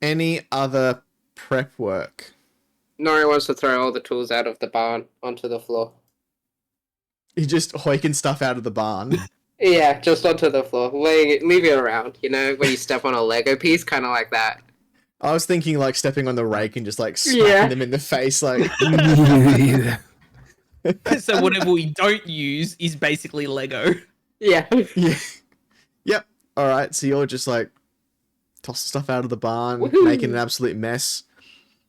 Any other prep work? Nori wants to throw all the tools out of the barn onto the floor. You just hoiking stuff out of the barn. Yeah, just onto the floor, leave it around. You know, when you step on a Lego piece, kind of like that. I was thinking like stepping on the rake and just like smacking them in the face, like. So whatever we don't use is basically Lego. Yeah. Yeah. Yep. All right. So you're just like tossing stuff out of the barn, Woohoo! making an absolute mess.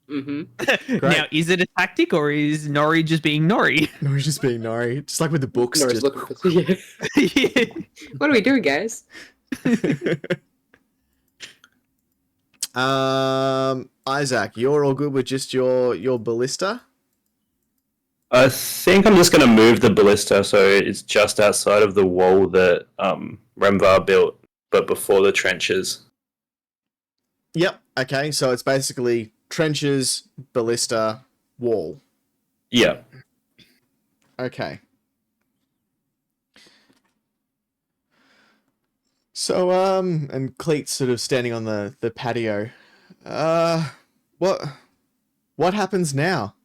Mm-hmm. Now, is it a tactic or is Nori just being Nori? Nori's just being Nori, just like with the books. Nori's Just... looking for... Yeah. What are we doing, guys? Isaac, you're all good with just your ballista? I think I'm just going to move the ballista so it's just outside of the wall that Remvar built, but before the trenches. Yep. Okay, so it's basically trenches, ballista, wall. Yeah. Okay. So, and Cleet's sort of standing on the patio. What happens now?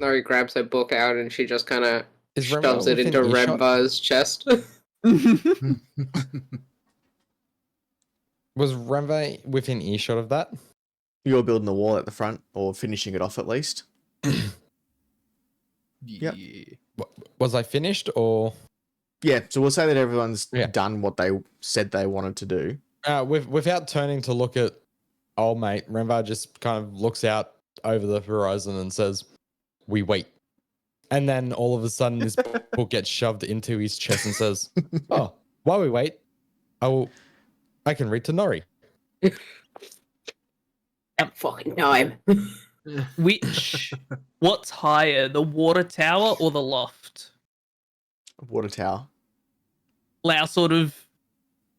Nori grabs her book out and she just kind of shoves it within into earshot? Remvar's chest. Was Remvar within earshot of that? You're building the wall at the front, or finishing it off at least. Yep. Was I finished or? Yeah, so we'll say that everyone's Yeah. done what they said they wanted to do. Without turning to look at old mate, Remvar just kind of looks out over the horizon and says, "We wait." And then all of a sudden, this book gets shoved into his chest and says, "Oh, while we wait, I can read to Nori." That fucking time. What's higher, the water tower or the loft? Water tower. Lau sort of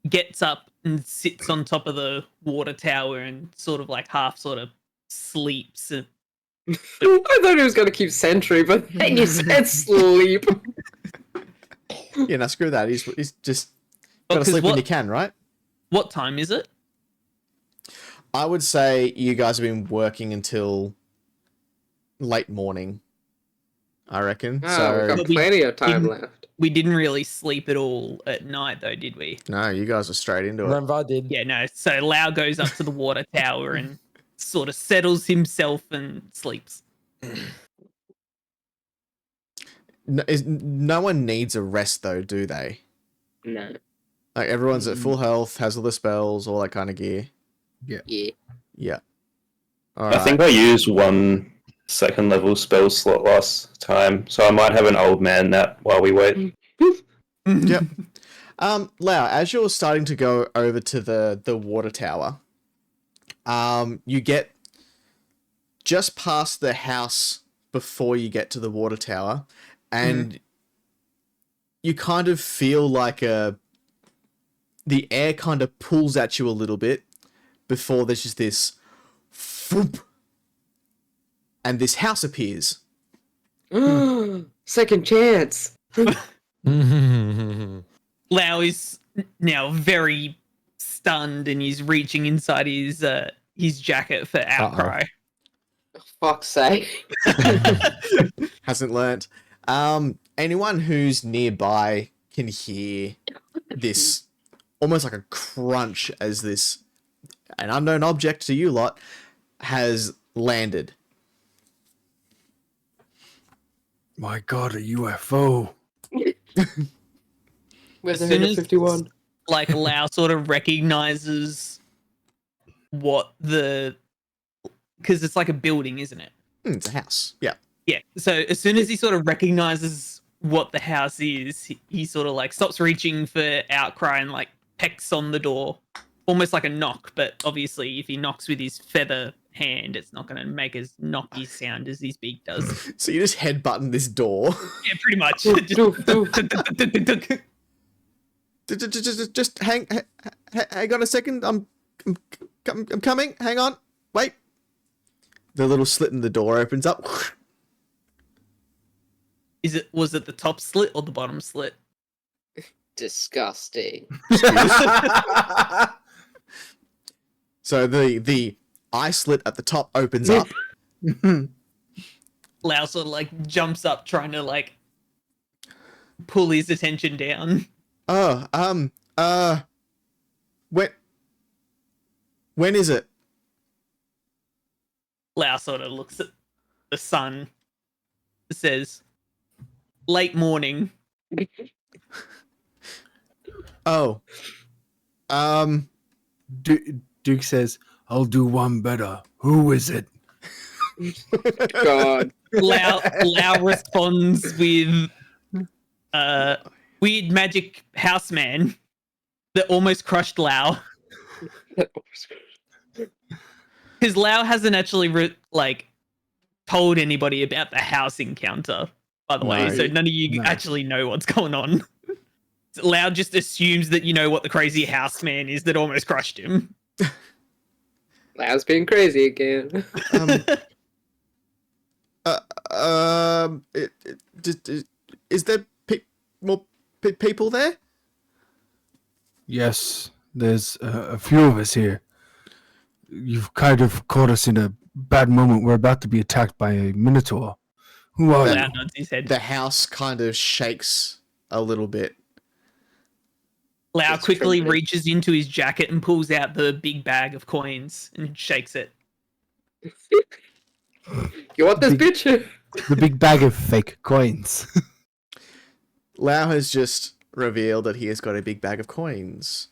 gets up and sits on top of the water tower and sort of like half sort of sleeps. I thought he was going to keep sentry, but then you said sleep. Yeah, no, screw that. He's just Oh, gotta 'cause sleep when what- you can, right? What time is it? I would say you guys have been working until late morning. I reckon. We've So got plenty of time didn't- left. We didn't really sleep at all at night, though, did we? no, you guys are straight into it. Remvar did. Yeah, no. So Lau goes up to the water tower and sort of settles himself and sleeps. No one needs a rest though, do they? No. Like everyone's at full health, has all the spells, all that kind of gear. Yeah. Yeah. All I right. think I used one second level spell slot last time, so I might have an old man nap while we wait. Yep. Lau, as you're starting to go over to the water tower, you get just past the house before you get to the water tower, and you kind of feel like the air kind of pulls at you a little bit before there's just this thump, and this house appears. Second chance. Lau is now very stunned and he's reaching inside his jacket for outcry. Fuck's sake. Hasn't learnt. Anyone who's nearby can hear this almost like a crunch as this an unknown object to you lot has landed. My God, a UFO. Where's As the soon as- 51? Like Lau sort of recognizes what because it's like a building, isn't it? It's a house. Yeah. Yeah. So as soon as he sort of recognizes what the house is, he sort of like stops reaching for outcry and like pecks on the door, almost like a knock. But obviously, if he knocks with his feather hand, it's not going to make as knocky sound as his beak does. So you just headbutting this door. Yeah, pretty much. Just hang on a second. I'm coming. Hang on. Wait. The little slit in the door opens up. Was it the top slit or the bottom slit? Disgusting. So the eye slit at the top opens up. Lau sort of like jumps up, trying to like pull his attention down. Oh, when is it? Lau sort of looks at the sun, says, late morning. Oh, Duke says, "I'll do one better. Who is it?" God. Lau responds with weird magic houseman that almost crushed Lau. Because Lau hasn't actually told anybody about the house encounter, by the way, so none of you actually know what's going on. Lau just assumes that you know what the crazy houseman is that almost crushed him. Lau's being crazy again. Is there more people there? Yes, there's a few of us here. You've kind of caught us in a bad moment. We're about to be attacked by a minotaur. Who are Lau you? nods his head. The house kind of shakes a little bit. Lau It's quickly trembling. reaches into his jacket and pulls out the big bag of coins and shakes it. You want this bitch? The big bag of fake coins. Lau has just revealed that he has got a big bag of coins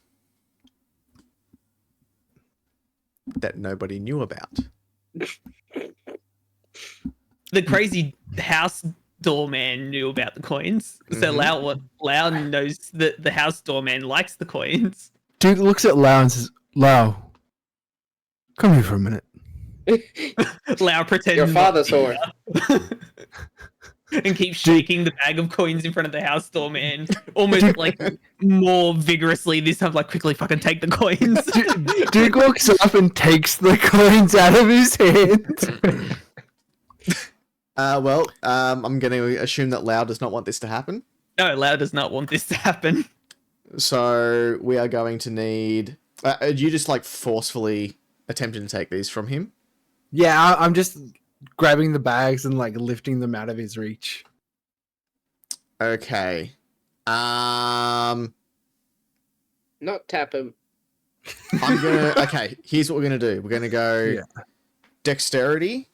that nobody knew about. The crazy house doorman knew about the coins. So Lau knows that the house doorman likes the coins. Duke looks at Lau and says, "Lau, come here for a minute." Lau pretends Your not father's to whore. and keeps shaking the bag of coins in front of the house doorman, almost like more vigorously this time, like quickly fucking take the coins. Duke walks up and takes the coins out of his hand. I'm going to assume that Lau does not want this to happen. No, Lau does not want this to happen. So we are going to need... you just like forcefully attempting to take these from him? Yeah, I'm just grabbing the bags and like lifting them out of his reach. Okay. Not tap him. Okay, here's what we're gonna do. We're gonna go dexterity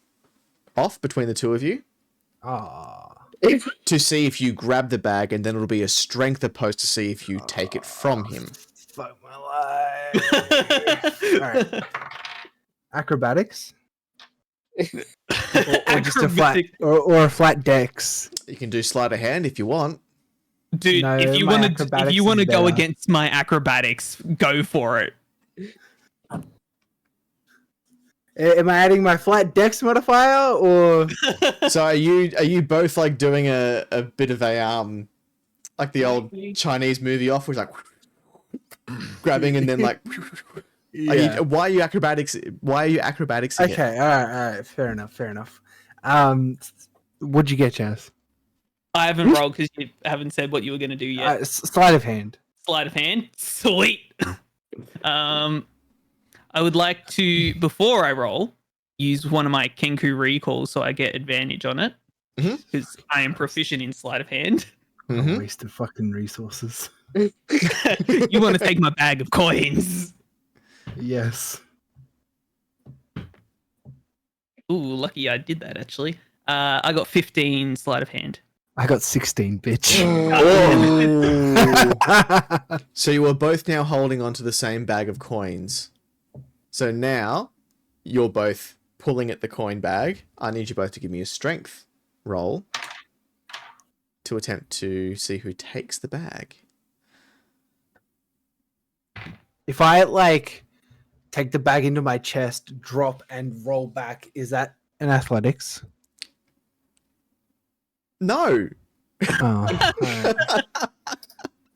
off between the two of you to see if you grab the bag, and then it'll be a strength opposed to see if you take it from him. Fuck my life. All right. Acrobatics? or just a flat or a flat dex. You can do sleight of hand if you want. Dude, No, if you my want to acrobatics go is better. against my acrobatics, go for it. Am I adding my flat dex modifier or So are you both like doing a bit of a like the old Chinese movie off, where it's like grabbing and then like why are you acrobatics? Why are you acrobatics? Okay, all right, fair enough. What'd you get, Chaz? I haven't rolled because you haven't said what you were going to do yet. Sleight of hand. Sleight of hand. Sweet. I would like to, before I roll, use one of my Kenku recalls so I get advantage on it. Because I am proficient in sleight of hand. A waste of fucking resources. You want to take my bag of coins. Yes. Ooh, lucky I did that actually. I got 15 sleight of hand. I got 16, bitch. So you are both now holding onto the same bag of coins. So now you're both pulling at the coin bag. I need you both to give me a strength roll to attempt to see who takes the bag. If I like take the bag into my chest, drop and roll back, is that an athletics? No. Oh, alright.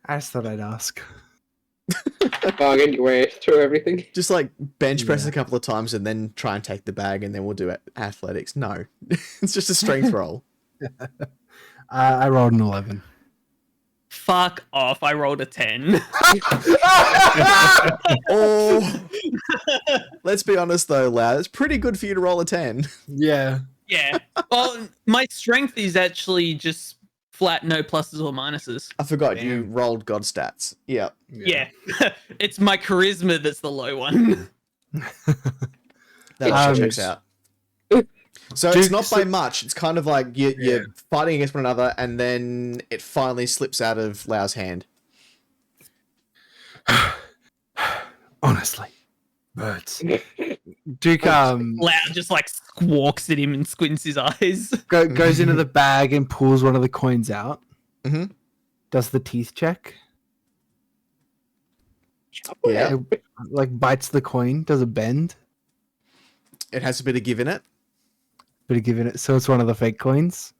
I just thought I'd ask. Bargain your way through everything. Just like bench press Yeah. a couple of times and then try and take the bag, and then we'll do athletics. No. It's just a strength roll. I rolled an 11. Fuck off! I rolled a 10. Oh, let's be honest though, Lau. It's pretty good for you to roll a 10. Yeah. Yeah. Well, my strength is actually just flat, no pluses or minuses. I forgot you Damn. rolled God stats. Yep. Yeah. It's my charisma that's the low one. That Um, checks out. So it's not by much. It's kind of like you're fighting against one another, and then it finally slips out of Lau's hand. Honestly. But Duke Loud just like squawks at him and squints his eyes. goes into the bag and pulls one of the coins out. Mhm. Does the teeth check? Yeah. It, like bites the coin. Does it bend? It has a bit of give in it. But it giving it so it's one of the fake coins.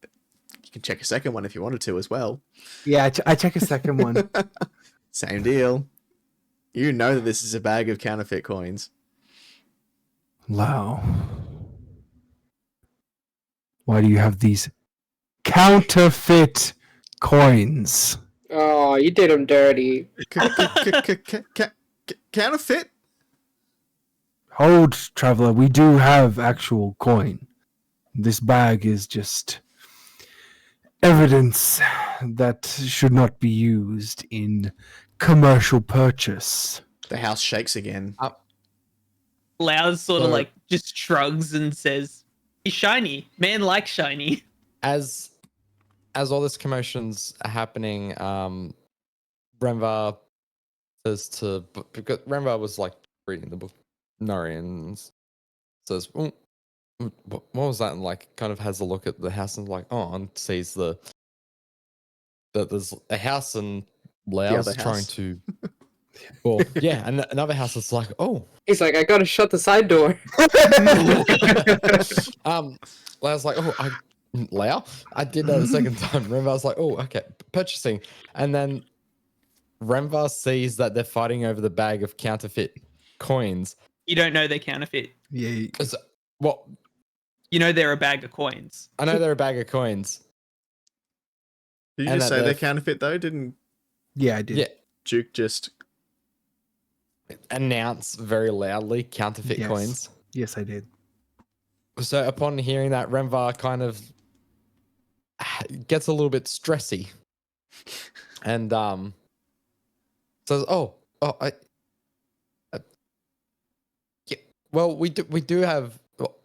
You can check a second one if you wanted to as well. Yeah, I check a second one. Same deal. You know that this is a bag of counterfeit coins. Lau. Why do you have these counterfeit coins? Oh, you did him dirty. Counterfeit? Hold, traveler. We do have actual coin. This bag is just evidence that should not be used in commercial purchase. The house shakes again. Loud sort of So- like just shrugs and says, "He's shiny. Man likes shiny." As all this commotion's happening, Renvar says to, because Renvar was like reading the book, Norian says, "Oh, what was that?" And like kind of has a look at the house and like, oh, and sees that there's a house and Lau's other trying house. to. Well, yeah, and another house is like, oh, He's like, I gotta shut the side door. Lau's like, oh, Lau, I did that the second time. Renvar's like, oh, okay, purchasing, and then Renvar sees that they're fighting over the bag of counterfeit coins. You don't know they're counterfeit. Yeah. Because what You know they're a bag of coins. I know they're a bag of coins. Did you And just that say they're they're- counterfeit though? Didn't Yeah, I did. Yeah, Duke just... announce very loudly counterfeit Yes. coins. Yes, I did. So upon hearing that, Renvar kind of gets a little bit stressy, and says, "Oh, yeah, well, we do have. Well,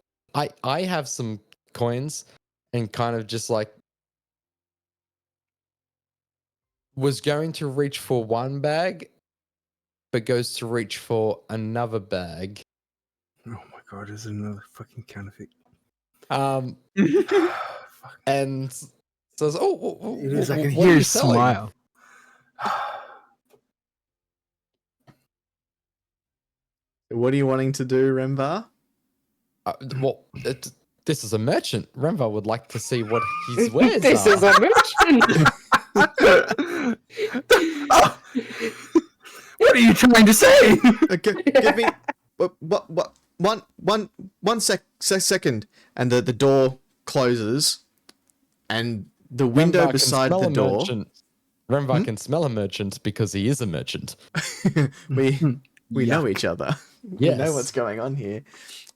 I have some coins, and kind of just like was going to reach for one bag, but goes to reach for another bag. Oh my god, is it another fucking counterfeit? Um, Fuck. and says, "Oh, It is. I can what hear are you you selling?" smile. What are you wanting to do, Remvar? Well, this is a merchant. Renvar would like to see what his wares This are. is a merchant. Oh! What are you trying to say? Give me one second, and the door closes, and the window Renvar can beside smell the a door. merchant. Renvar can smell a merchant because he is a merchant. we know Yuck. each other. We know Yes. what's going on here.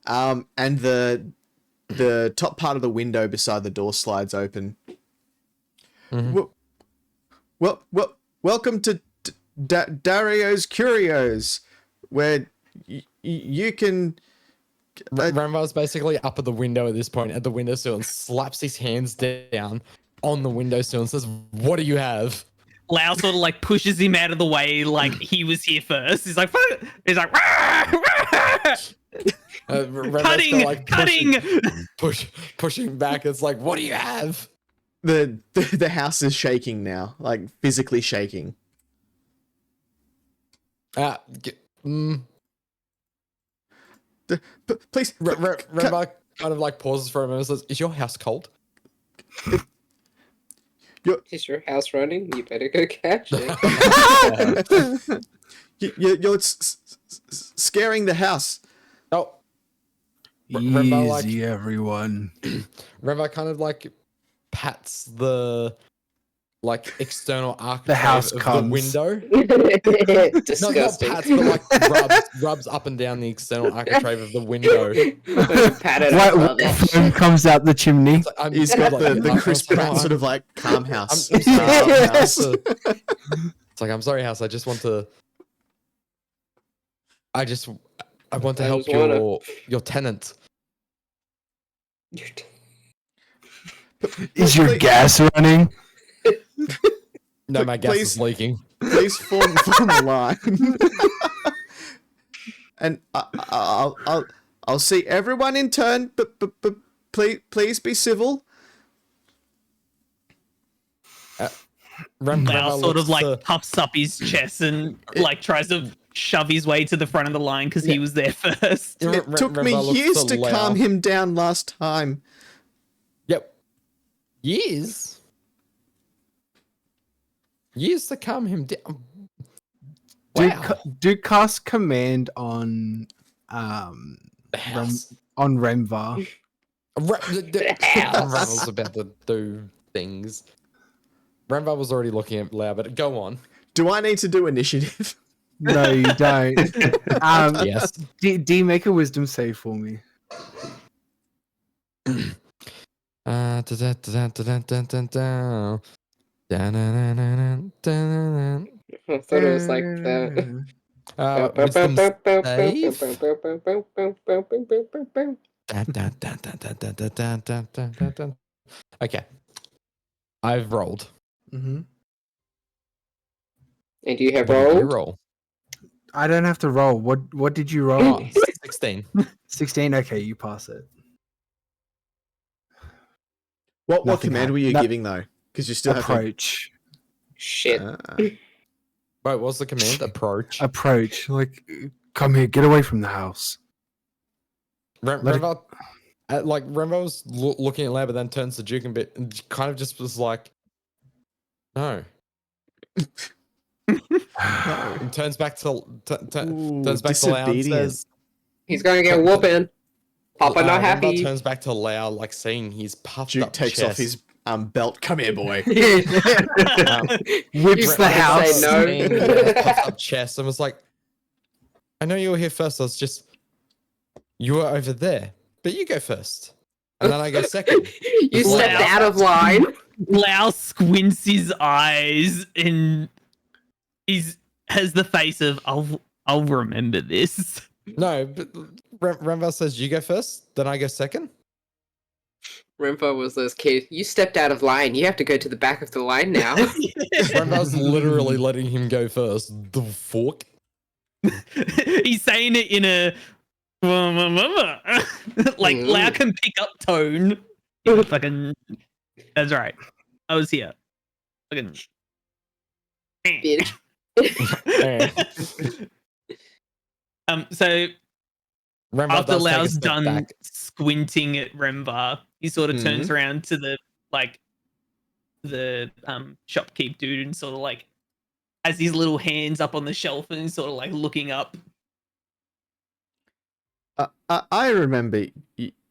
And the top part of the window beside the door slides open. Mhm. Welcome to Dario's Curios, where you can. Renvar's basically up at the window at this point, at the windowsill, and slaps his hands down on the windowsill and says, "What do you have?" Lau sort of like pushes him out of the way, like he was here first. He's like, "Fuck!" He's like, "Rah! Rah!" Renvar's cutting, kinda like cutting. pushing back. It's like, "What do you have?" The house is shaking now, like physically shaking. Please, Renvar kind of like pauses for a moment and says, "Is your house cold?" Is your house running? You better go catch it. you're scaring the house. Oh. Renvar, like, Easy, everyone. Renvar kind of like pats the like external architrave The house of comes. the window. Disgusting. Not pats, but like rubs up and down the external architrave of the window. Pat it up, love White it. flame comes out the chimney. It's like, He's got the Chris Pratt sort of like calm house. Calm house. It's like, I'm sorry, house. I just want to. I want to I help just wanna- your tenant. Is your gas running? No, my gas Please. is leaking. Please form a line. And I'll see everyone in turn, but please be civil. Lau sort of like puffs up his chest and like tries to shove his way to the front of the line because he was there first. It took me years to calm him down last time. Yep. Years? Years to calm him down. Wow. Do cast command on The house. on Remvar. Remvar was about to do things. Remvar was already looking at Lau, but go on. Do I need to do initiative? No, you don't. Yes. D make a wisdom save for me. I thought it was like the. Okay. I've rolled. Mm-hmm. And do you have What did you rolled? roll? I don't have to roll. What did you roll? Oh, 16. 16. Okay, you pass it. What Nothing command were you happened. giving though? Because you still have Approach. Shit. Wait, what's the command? Approach. Approach. Like, come here. Get away from the house. Let it- Remvar, Remvar was looking at Lau, but then turns to Duke a bit and kind of just was like, no. And turns back to turns back to Lau and says, He's gonna get whooping. Papa not Remvar happy. turns back to Lau, like seeing his puffed Duke up takes chest. off his belt. Come here, boy. Whips You the fucking house. say no. Seeing Lau's puffed up chest and was like, I know you were here first. I was just, you were over there, but you go first, and then I go second. You stepped out of line. Lau squints his eyes and has the face of I'll remember this. No, but Remvar says you go first, then I go second. Rimpo was this kid. You stepped out of line. You have to go to the back of the line now. Remvar's literally letting him go first. The fork. He's saying it in a like Lau can pick up tone. Fucking that's right. I was here. Fucking Bitch. So Remvar after does take a Lau's step done back. squinting at Remvar, he sort of turns around to the shopkeep dude and sort of like has his little hands up on the shelf and he's sort of like looking up. I remember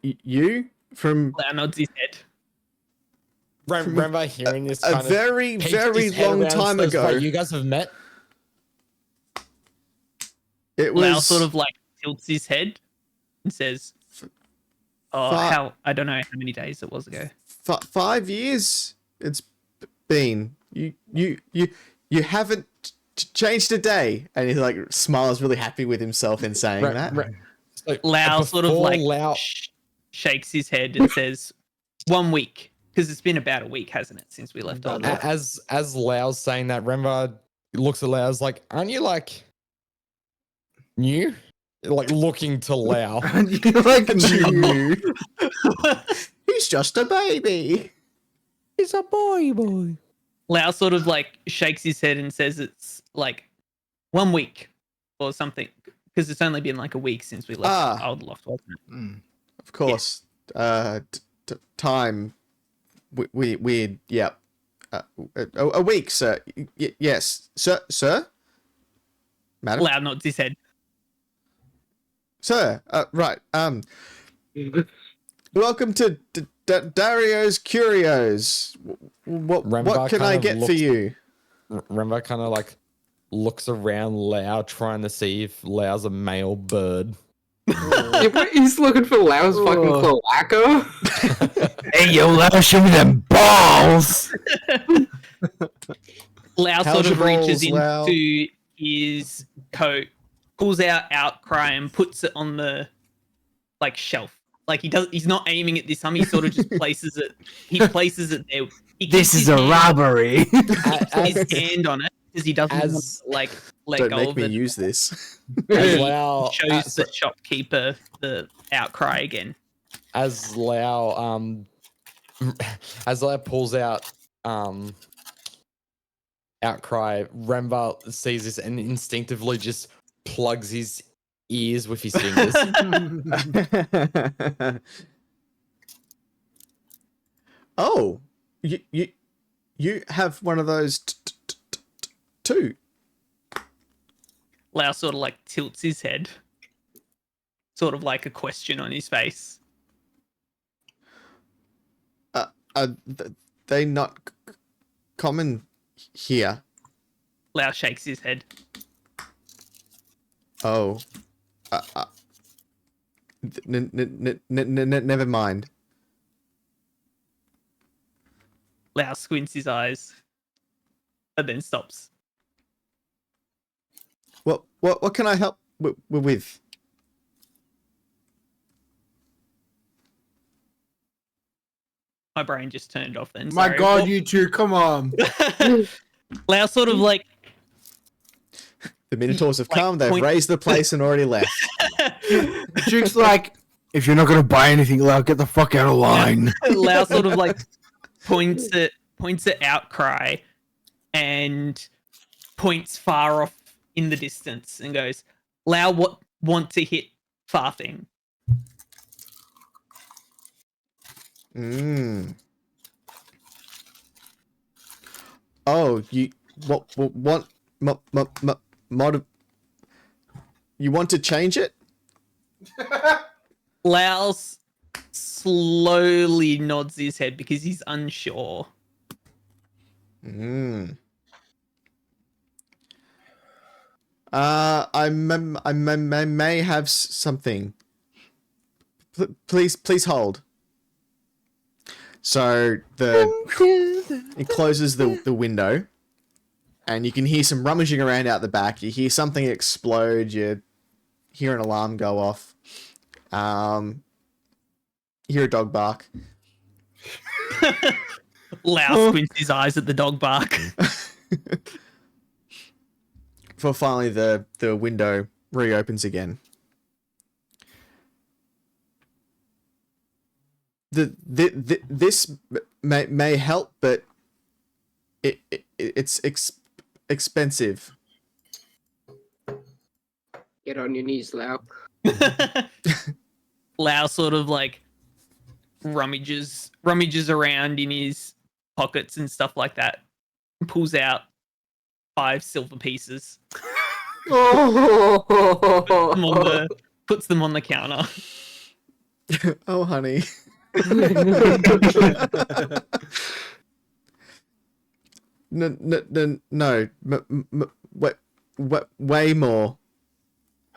you from Lau nods his head. Remvar hearing this a kind of very, peeks very his head long around and time says, ago. "Wait, you guys have met?" It Lau was sort of like tilts his head and says, "Oh, Fi- I don't know how many days it was ago." 5 years. It's been you haven't changed a day, and he like smiles really happy with himself in saying that. So, Lau sort of before like Lau- shakes his head and says, 1 week. Because it's been about a week, hasn't it, since we left Alderloft? as Lau's saying that, Remvar looks at Lau's like, "Aren't you like new?" Like looking to Lau. Like, You. He's just a baby. He's a boy. Lau sort of like shakes his head and says it's like 1 week or something. Because it's only been like a week since we left Alderloft, wasn't it? Of course. Time. Weird. Yeah. A week, sir. Yes, sir. Madam. Lau nods his head. Sir. Right. Welcome to Dario's Curios. What Rembar can kind I of get for looks- you? Remember, kind of like looks around Lao, trying to see if Lao's a male bird. Yeah, but he's looking for Lau's fucking cloaca. Hey, yo, let us show me them balls. Lau How's sort of your reaches balls, Lau? into his coat, pulls out Outcry and puts it on the shelf. Like he's not aiming at this time. He sort of just places it. He places it there. He This keeps is his a hand- robbery. His hand on it because he doesn't want to, let Don't go make of me it. use this. As He Lao, shows the shopkeeper the Outcry again. as Lao pulls out Outcry, Remvar sees this and instinctively just plugs his ears with his fingers. Oh, you have one of those too. Lau sort of tilts his head, sort of like a question on his face. They not common here. Lau shakes his head. Oh, never mind. Lau squints his eyes, and then stops. What can I help with? My brain just turned off then. My sorry. God, What- you two, come on. Lau sort of The Minotaurs have Like, come. They've point- raised the place and already left. Duke's like, If you're not gonna buy anything, Lau, get the fuck out of line. Lau sort of points at Outcry and points far off in the distance and goes, Lau want to hit far thing. Oh, you what mod? You want to change it? Laos slowly nods his head because he's unsure. I may have something. Please hold. So it closes the window, and you can hear some rummaging around out the back. You hear something explode. You hear an alarm go off. You hear a dog bark. Lau squints his eyes at the dog bark. Before finally the window reopens again. This may help, but it's expensive. Get on your knees, Lau. Lau sort of rummages around in his pockets and stuff like that. Pulls out 5 silver pieces. Puts them on the counter. Oh, honey. No. Way more.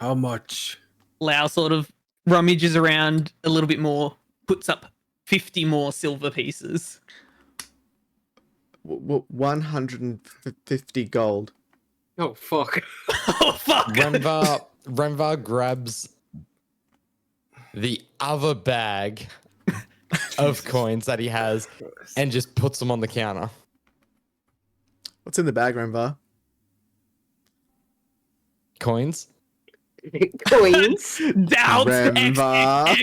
how much? Lau sort of rummages around a little bit more, puts up 50 more silver pieces. 150 gold. Oh, fuck. Oh, fuck! Remvar grabs the other bag of coins that he has and just puts them on the counter. What's in the bag, Remvar? Coins. Coins? Doubts! Remvar.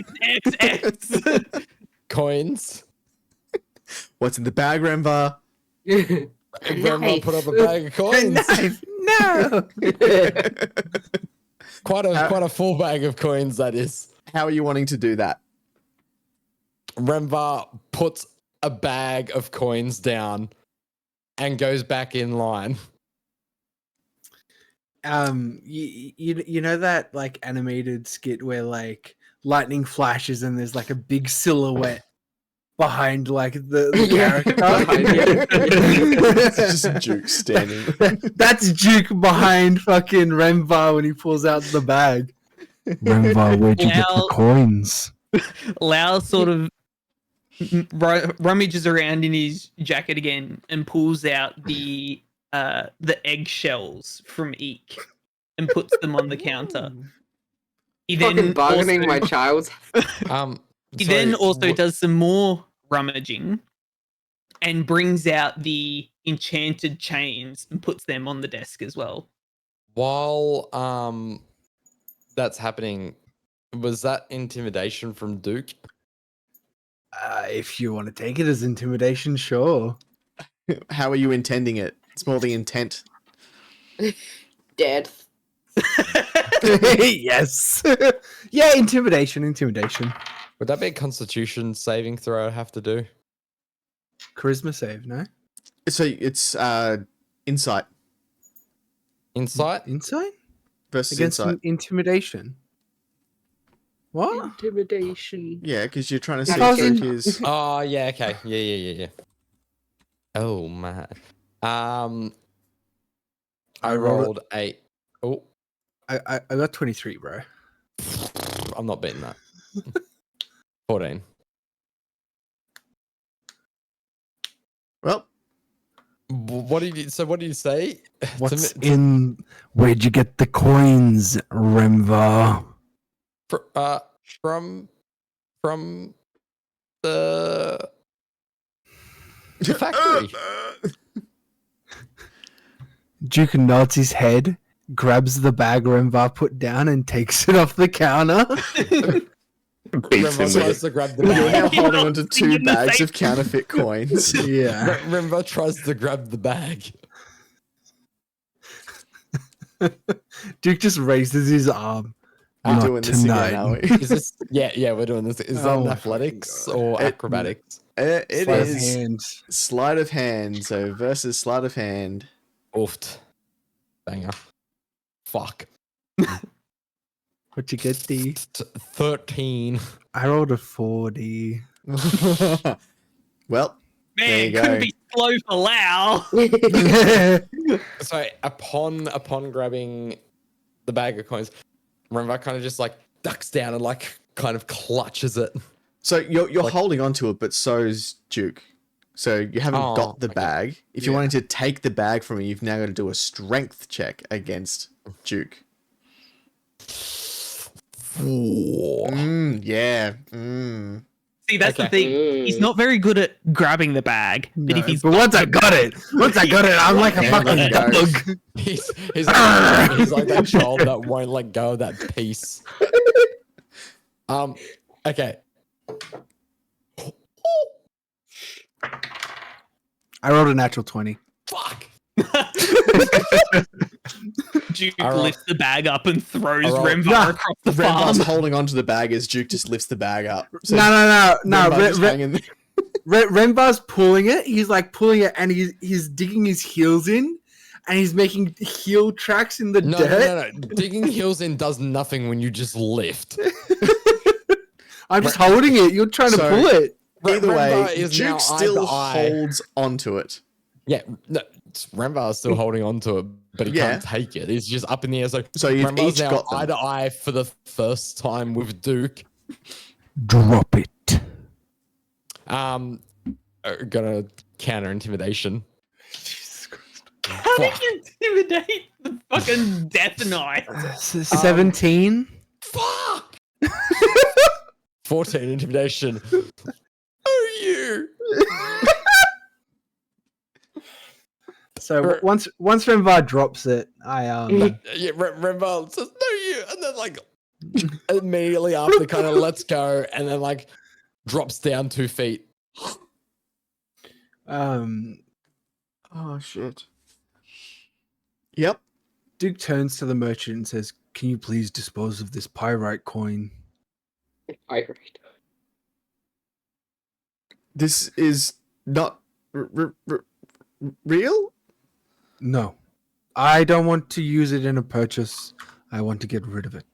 X. Coins? What's in the bag, Remvar? Remvar put up a bag of coins. No. Quite a full bag of coins, that is. How are you wanting to do that? Remvar puts a bag of coins down and goes back in line. You know that animated skit where lightning flashes and there's a big silhouette behind like the character. It's just Duke standing. That's Duke behind fucking Remvar when he pulls out the bag. Renvar, where'd you get the Well- coins? Lau sort of rummages around in his jacket again and pulls out the eggshells from Eek and puts them on the counter. He Fucking bargaining also- my child's. He sorry, then also wh- does some more rummaging and brings out the enchanted chains and puts them on the desk as well. While that's happening, was that intimidation from Duke? If you want to take it as intimidation, sure. How are you intending it? It's more the intent. Dead. Yes. Yeah, intimidation. Would that be a Constitution saving throw I'd have to do? Charisma save, no? So it's insight Insight? Insight? versus Against insight. Intimidation. What? Intimidation. Yeah, because you're trying to If see I was through in- his. Oh yeah, okay. Yeah. Oh man. I rolled 8. Oh, I got 23, bro. I'm not beating that. 14. Well, What did you? So what did you say? What's in? Where'd you get the coins, Renvar? From the factory. Duke nods his head, grabs the bag Renvar put down, and takes it off the counter. Beats him Remember with tries it. to grab the you're bag. now holding onto Thinking 2 the bags same of counterfeit coins. Yeah. Remember tries to grab the bag. Duke just raises his arm. We're Not doing this tonight. again, are we? Is this? Yeah, we're doing this. Is that Oh an my athletics fucking or It- acrobatics? It Sleight of is hand. sleight of hand. So versus sleight of hand. Oofed. Banger. Fuck. What you get, D? 13. I rolled a 4D. Well, there Man, you go. couldn't be slow for Lau. So upon grabbing the bag of coins, Renvar kind of just like ducks down and like kind of clutches it. So you're Like- holding onto it, but so's Duke. So you haven't Oh, got the okay. bag. If you Yeah. wanted to take the bag from him, you've now got to do a strength check against Duke. Yeah. See, that's the Okay. thing. He's not very good at grabbing the bag, but if No, he's but once I got it, I'm like a Yeah, fucking let's go. dog. He's like that child that won't let go of that piece. Okay. I rolled a natural 20. Fuck. Duke All right. lifts the bag up and throws All right. Remvar Nah. across the farm. Renvar's holding onto the bag as Duke just lifts the bag up. So No. Renvar just hanging there. Renvar's pulling it. He's like pulling it, and he's digging his heels in, and he's making heel tracks in the dirt. No. Digging heels in does nothing when you just lift. I'm just holding it. You're trying to So- pull it. Either way, Renvar is now Duke still eye to eye. holds onto it. Yeah, no, Renvar's still holding on to it, but he Yeah. can't take it. He's just up in the air. So you've Renvar's each now got them. eye to eye for the first time with Duke. Drop it. Gonna counter intimidation. How did you intimidate the fucking Death Knight? 17. Fuck. 14 intimidation. Oh, you. So once Renvar drops it, I Yeah, Renvar says no, you, and then like immediately after kind of lets go, and then like drops down 2 feet. Oh shit. Yep. Duke turns to the merchant and says, "Can you please dispose of this pyrite coin?" I heard. This is not real? No. I don't want to use it in a purchase. I want to get rid of it.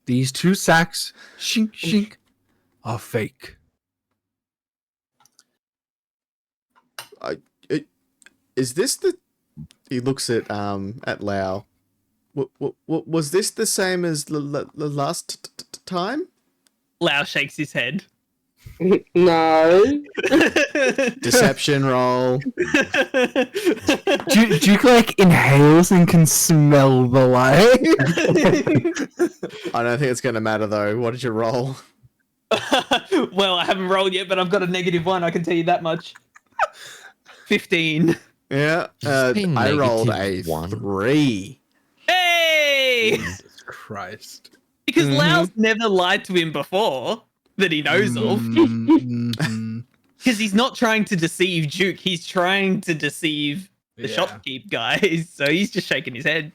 These 2 sacks, shink, shink, are fake. is this the? He looks at Lau. Was this the same as the last time? Lau shakes his head. No. Deception roll. Duke like inhales and can smell the light. I don't think it's going to matter though. What did you roll? Well, I haven't rolled yet, but I've got a -1. I can tell you that much. 15. Yeah, I rolled a -1. 3. Hey! Jesus Christ. Because Lau's never lied to him before that he knows of. Mhm. Because he's not trying to deceive Duke, he's trying to deceive the Yeah. shopkeep guys. So he's just shaking his head.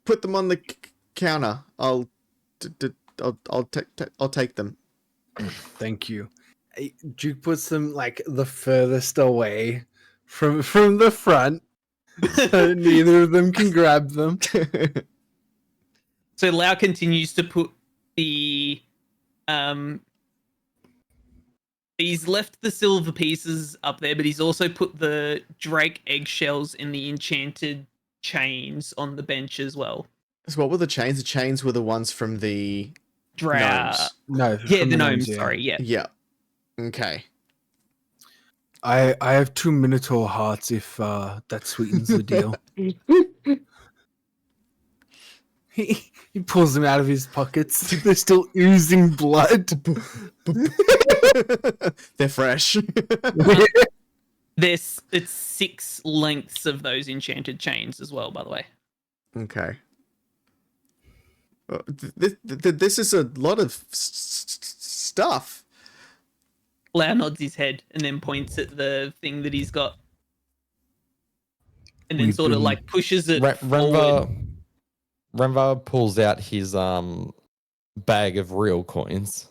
Put them on the counter. I'll take them. Thank you. Duke puts them like the furthest away from the front, so neither of them can grab them. So Lau continues to put the he's left the silver pieces up there, but he's also put the drake eggshells in the enchanted chains on the bench as well. So what were the chains? The chains were the ones from the gnomes. No, Yeah, from the gnomes, yeah. sorry, yeah. Yeah. Okay. I have 2 Minotaur hearts if that sweetens the deal. He pulls them out of his pockets. They're still oozing blood. They're fresh. It's 6 lengths of those enchanted chains as well, by the way. Okay. This is a lot of stuff. Lau nods his head and then points at the thing that he's got. And then We've sort of been- like pushes it forward. Renvar pulls out his bag of real coins.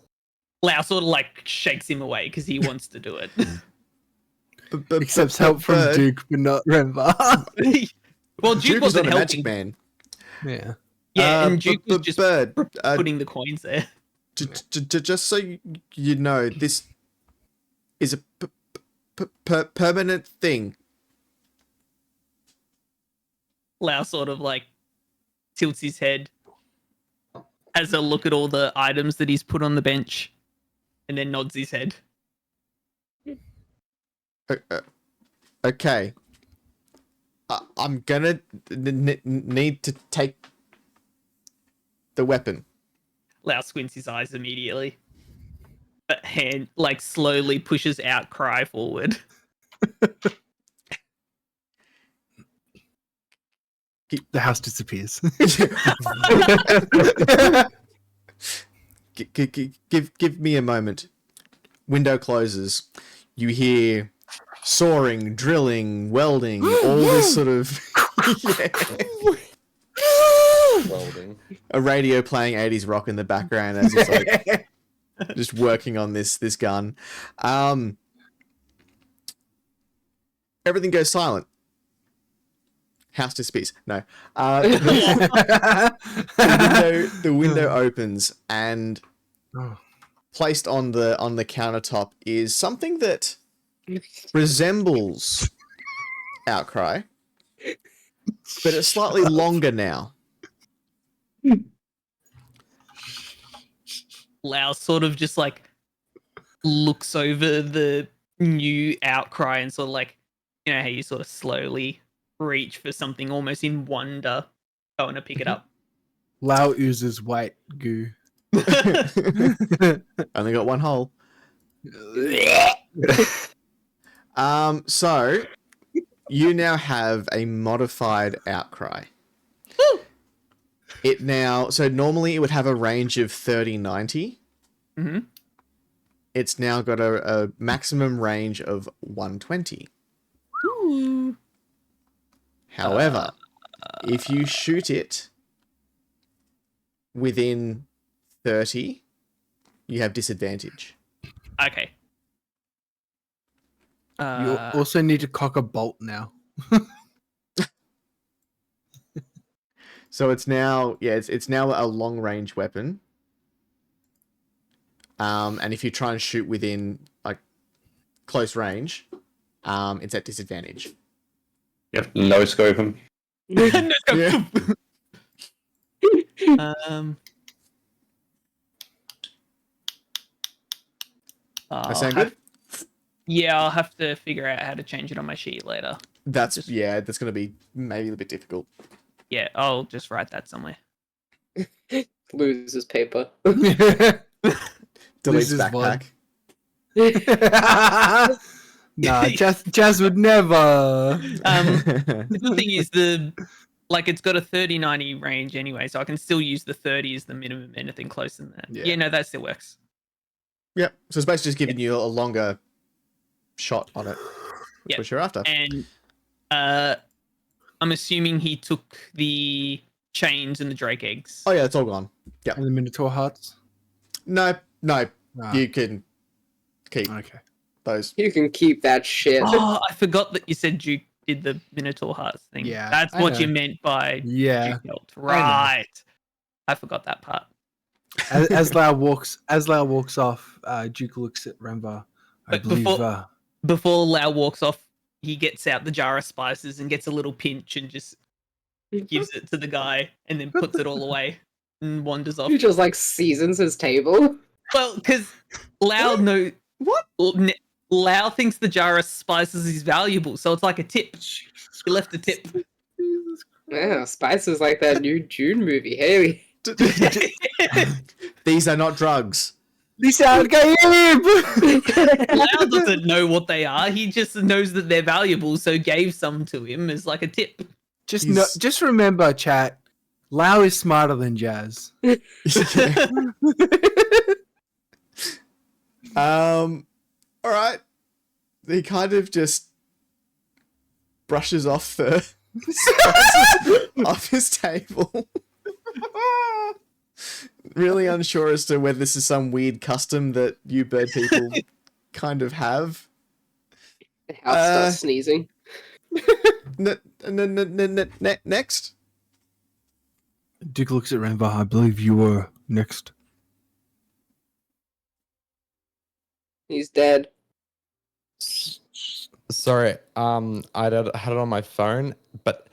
Lau sort of like shakes him away because he wants to do it. Accepts help from Duke, but not Renvar. Well, Duke Duke is wasn't not a helping. magic man. Yeah. Yeah, and Duke was just Bird, putting the coins there. just so you know, this is a permanent thing. Lau sort of like tilts his head, has a look at all the items that he's put on the bench, and then nods his head. Okay. I'm gonna need to take the weapon. Lau squints his eyes immediately. But hand like slowly pushes Outcry forward. The house disappears. Give me a moment. Window closes. You hear sawing, drilling, welding, all this sort of Welding. a radio playing 80s rock in the background as it's like just working on this gun. Everything goes silent. House disappears. No. The window opens, and placed on the countertop is something that resembles Outcry, but it's slightly longer now. Lau sort of just like looks over the new Outcry and sort of like, you know how you sort of slowly reach for something almost in wonder, going to pick it up. Lau oozes white goo. Only got one hole. So you now have a modified Outcry. It now, so normally it would have a range of 30-90. Mm-hmm. It's now got a maximum range of 120. Ooh. However, if you shoot it within 30, you have disadvantage. Okay. You also need to cock a bolt now. So it's now, it's now a long range weapon. And if you try and shoot within like close range, it's at disadvantage. You have to no scope him. Let's go. Yeah. Um, That sound good? Yeah, I'll have to figure out how to change it on my sheet later. That's going to be maybe a bit difficult. Yeah, I'll just write that somewhere. Loses paper. Deletes Loses backpack. Nah, Jazz would never. The thing is, it's got a 30-90 range anyway, so I can still use the 30 as the minimum. Anything close than that. Yeah. Yeah, no, that still works. Yep. So it's basically just giving you a longer shot on it. That's Yep. what you're after. And I'm assuming he took the chains and the drake eggs. Oh yeah, it's all gone. Yeah. And the Minotaur hearts. No. Ah, You can keep okay. those. You can keep that shit. Oh, I forgot that you said Duke did the Minotaur hearts thing. Yeah, That's I what you know. meant by Yeah. Duke helped. Right. I forgot that part. As Lau walks off, Duke looks at Remvar. I But believe. Before Lau walks off, he gets out the jar of spices and gets a little pinch and just gives it to the guy and then puts it all away and wanders off. He just like seasons his table. Well, because Lau Lau thinks the jar of spices is valuable, so it's like a tip. He left a tip. Yeah, Spice is like that new June movie. Hey, These are not drugs. This out Gabe. Lau doesn't know what they are. He just knows that they're valuable, so gave some to him as like a tip. Just remember, chat. Lau is smarter than Jazz. All right. He kind of just brushes off the spices off his table. Really unsure as to whether this is some weird custom that you bird people kind of have. the house starts sneezing. Next. Duke looks at Renvar. I believe you were next. He's dead. Sorry, I had it on my phone, but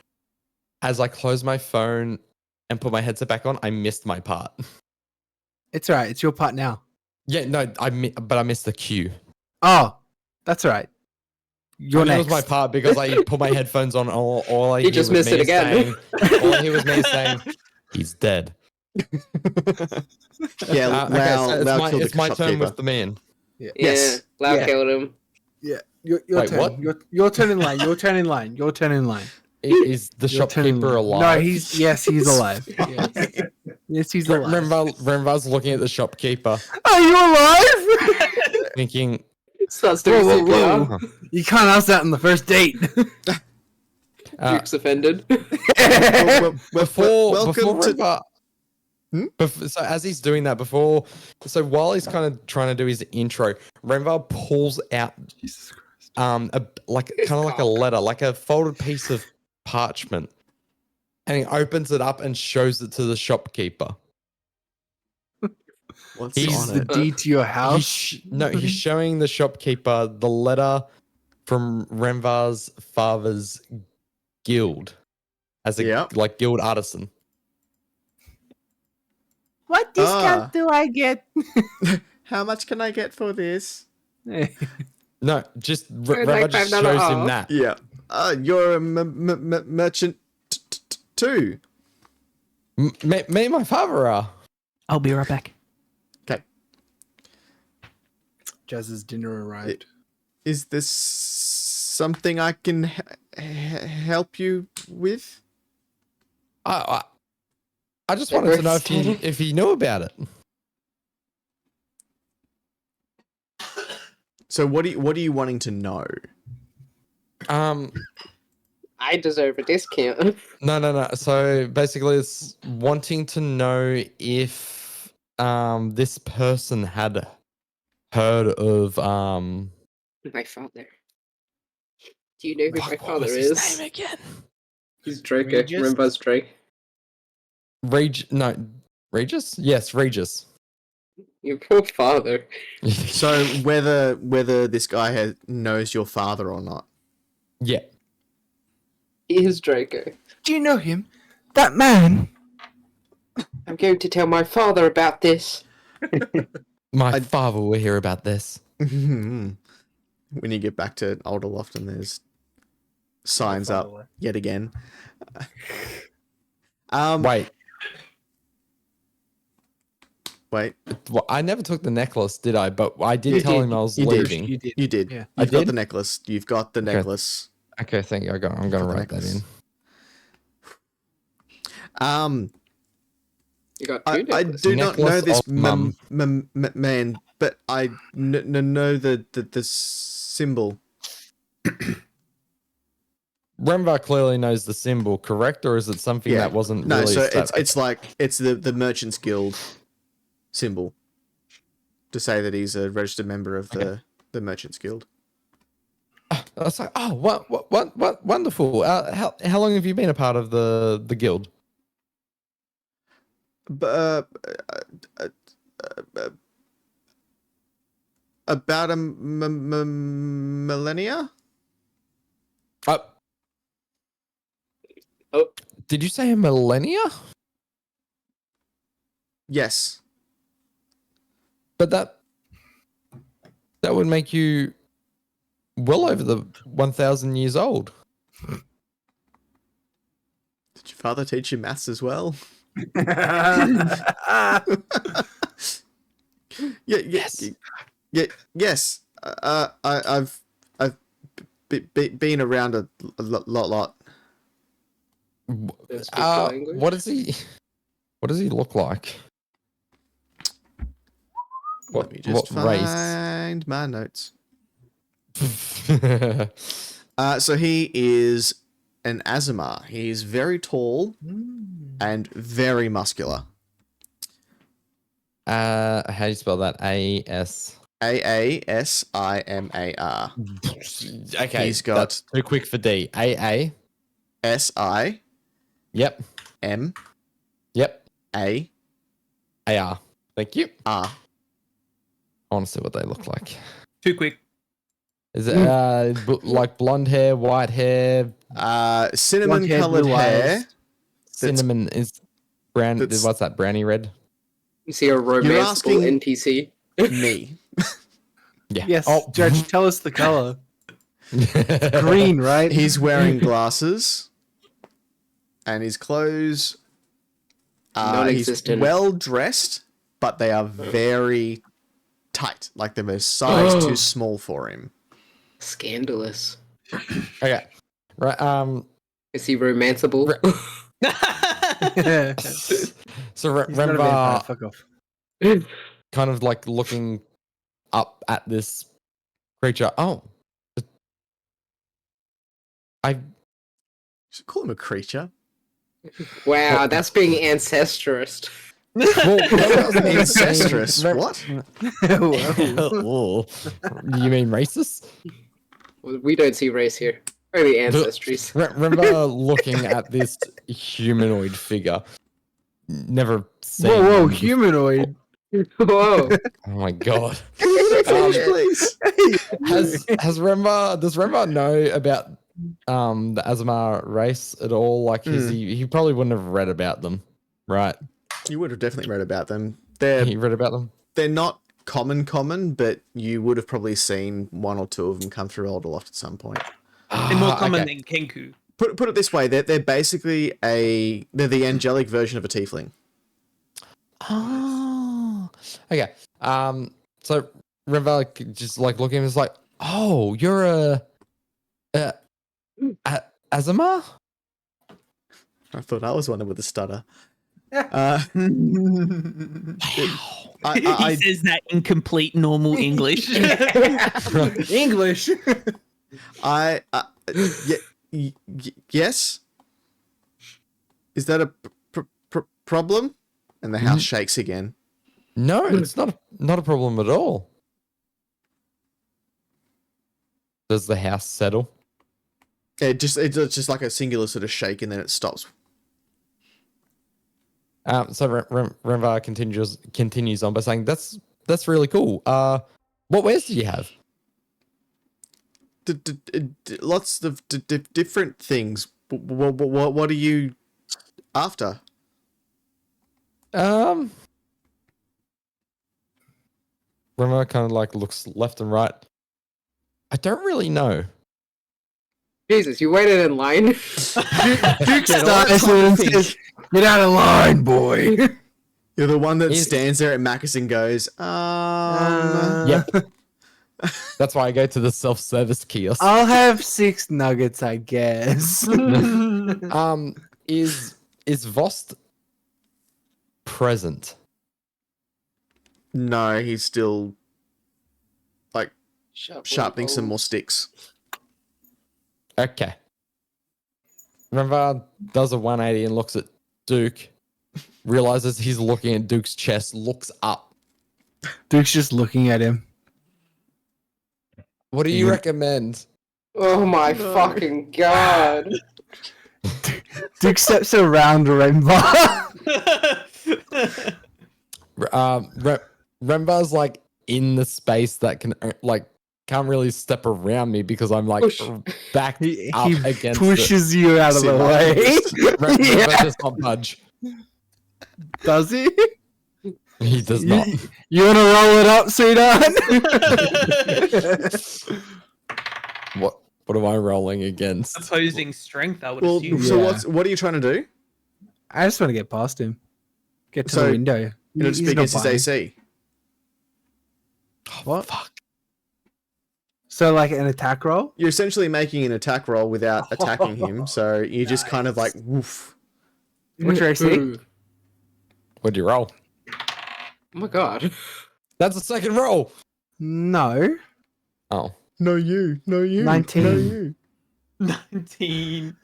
as I closed my phone and put my headset back on, I missed my part. It's alright. It's your part now. Yeah, no, but I missed the cue. Oh, that's alright. You're That next. was my part because I put my headphones on. All I You hear just was missed it me again. all I hear was me saying, "He's dead." Yeah, Lau killed it's the my turn shopkeeper. with the man. Yeah. Yes. Yeah, Lau Yeah. killed him. Yeah. Your Wait, turn. what? Your turn in line. Your turn in line. Your turn in line. Is the Your turn in shopkeeper line. alive? No, he's alive. Yes, yes he's alive. Renvar's looking at the shopkeeper, Are you alive? thinking, Starts doing Whoa, whoa, CPR. whoa. You can't ask that on the first date. Duke's offended. Welcome to. Renvar, so as he's doing that, while he's kind of trying to do his intro, Renvar pulls out Jesus Christ. like a letter, like a folded piece of parchment, and he opens it up and shows it to the shopkeeper. What's He's on The it? deed to your house. He's showing the shopkeeper the letter from Renvar's father's guild as a Yep. like guild artisan. What discount do I get? How much can I get for this? No, just Like Renvar just $5 shows him off. that. Yeah. You're a merchant too. Me and my father are. I'll be right back. Okay. Jazz's dinner arrived. Is this something I can help you with? I just wanted to know if he knew about it. So what are you wanting to know? I deserve a discount. No. So basically, it's wanting to know if this person had heard of My father. Do you know who my what father was his is? name again? He's Drake. Regis? Remember Drake? Regis? Yes, Regis. Your poor father. So whether this guy knows your father or not. Yeah. He is Draco. Do you know him? That man? I'm going to tell my father about this. My father will hear about this. When you get back to Alderloft and there's signs up yet again. Wait. Wait. I never took the necklace, did I? But I did tell him I was leaving. You did. Yeah. You've I got did? the necklace. You've got the necklace. Okay, thank you. I'm going to write that in. You got I two necklaces. do not know Necklace this of mum. man, but I know the symbol. Remvar clearly knows the symbol, correct? Or is it something that wasn't No, really... so it's like it's the Merchants Guild symbol to say that he's a registered member of the Merchants Guild. I was like, oh, what wonderful. How long have you been a part of the guild? About a millennia. Oh. Did you say a millennia? Yes. But that would make you well over the 1,000 years old. Did your father teach you maths as well? Yes. Yes. I've been around a lot. Speak the language? What does he look like? Let me just what race? find my notes. So he is an Azamar. He's very tall and very muscular. How do you spell that? A-S... Aasimar. Okay, He's got that's too quick for D. A-A... SIM. Yep. Yep. A. A-R. Thank you. R. I want to see what they look like. Too quick. Is it like blonde hair, white hair? Cinnamon Blonde hair, colored blue hair. eyes. Cinnamon is brown. that's- What's that? Brownie red? You see a romanceable asking- NPC. Me. Yeah. Yes, Oh. Judge, tell us the color. Green, right? He's wearing glasses. And his clothes he's Non-existent. well dressed, but they are very tight. Like they're a size too small for him. Scandalous. Okay. Right. Is he romanceable? So He's not a vampire, Remvar fuck off. kind of like looking up at this creature. Oh. I Should call him a creature. Wow, that's being ancestrous. well, Ancestrous. What? You mean racist? We don't see race here. Only ancestries. Remember looking at this humanoid figure. Never seen Whoa, one before. humanoid. Whoa. Oh my god. Please. Does Rembar know about the Azamar race at all? Like he probably wouldn't have read about them, right? You would have definitely read about them. He read about them. They're not common, but you would have probably seen one or two of them come through Alderloft at some point. They're more common Okay. than Kenku. Put it this way, they're basically they're the angelic version of a tiefling. Oh, okay. So Remvar just like looking at him is like, oh, you're a Azamar? I thought I was one with a stutter. He says that in complete normal English. English. Yes. Is that a problem? And the house shakes again. No, it's not a problem at all. Does the house settle? It's just like a singular sort of shake, and then it stops. So Renvar continues on by saying, "That's really cool. What wares do you have?" Lots of different things. What are you after? Renvar kind of like looks left and right. I don't really know. Jesus, you waited in line. Duke starts and says, "Get out of line, boy." You're the one that He's- stands there at Macca's and goes, Yep. That's why I go to the self-service kiosk. I'll have 6 nuggets, I guess. Is Vost present? No, he's still Sharpening sharpening some more sticks. Okay. Renvar does a 180 and looks at Duke, realizes he's looking at Duke's chest, looks up. Duke's just looking at him. What do you recommend? Oh my fucking god. Duke steps around Renvar. Renvar's like in the space that can can't really step around me because I'm like Push. backed He up against pushes you out of the way. Renvar does not budge. Does he? He does not. You want to roll it up, sweetheart? What am I rolling against? Opposing strength, I would Well, assume. so Yeah. what are you trying to do? I just want to get past him. Get to So, the window. You know, just He's be not against his buying. AC. What? Fuck. So like an attack roll? You're essentially making an attack roll without attacking him, so you just kind of like woof. What's your AC? Ooh. What'd you roll? Oh my god. That's the second roll. No. Oh. No, you. No, you. 19. No, you. 19.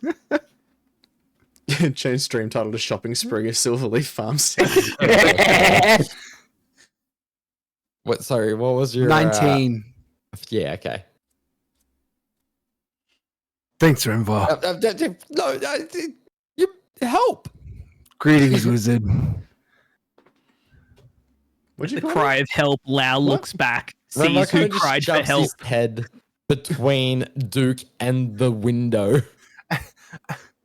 Change stream title to Shopping Spree of Silverleaf Farms. What? Sorry. What was your 19. Yeah. Okay. Thanks, Renvar. No. You help. Greetings, wizard. What'd you The call cry it? of help. Lau looks back, Renvar sees who kinda just cried for shoves help. his head between Duke and the window.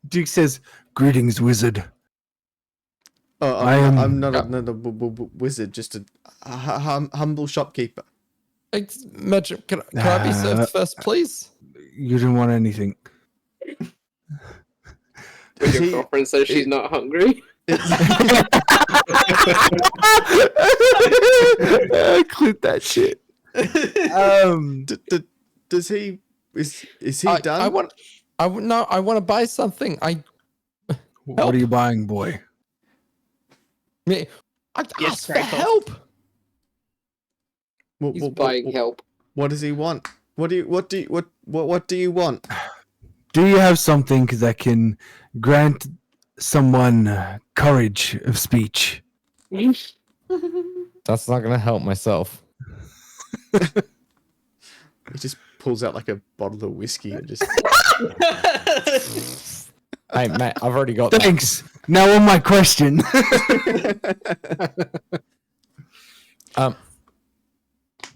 Duke says, Greetings, wizard. Oh, I am- I'm not a wizard, just a humble shopkeeper. Merchant, can I be served first, please? You didn't want anything. When Is your he- girlfriend says she's not hungry. clip that shit. Does he? Is he I done? want to buy something. What are you buying, boy? I Yes, asked for Kratos. help. He's buying help. What does he want? What do you want? Do you have something that can grant someone courage of speech? That's not gonna help myself. He just pulls out like a bottle of whiskey and just. Hey, mate, I've already got that. Thanks. Now on my question.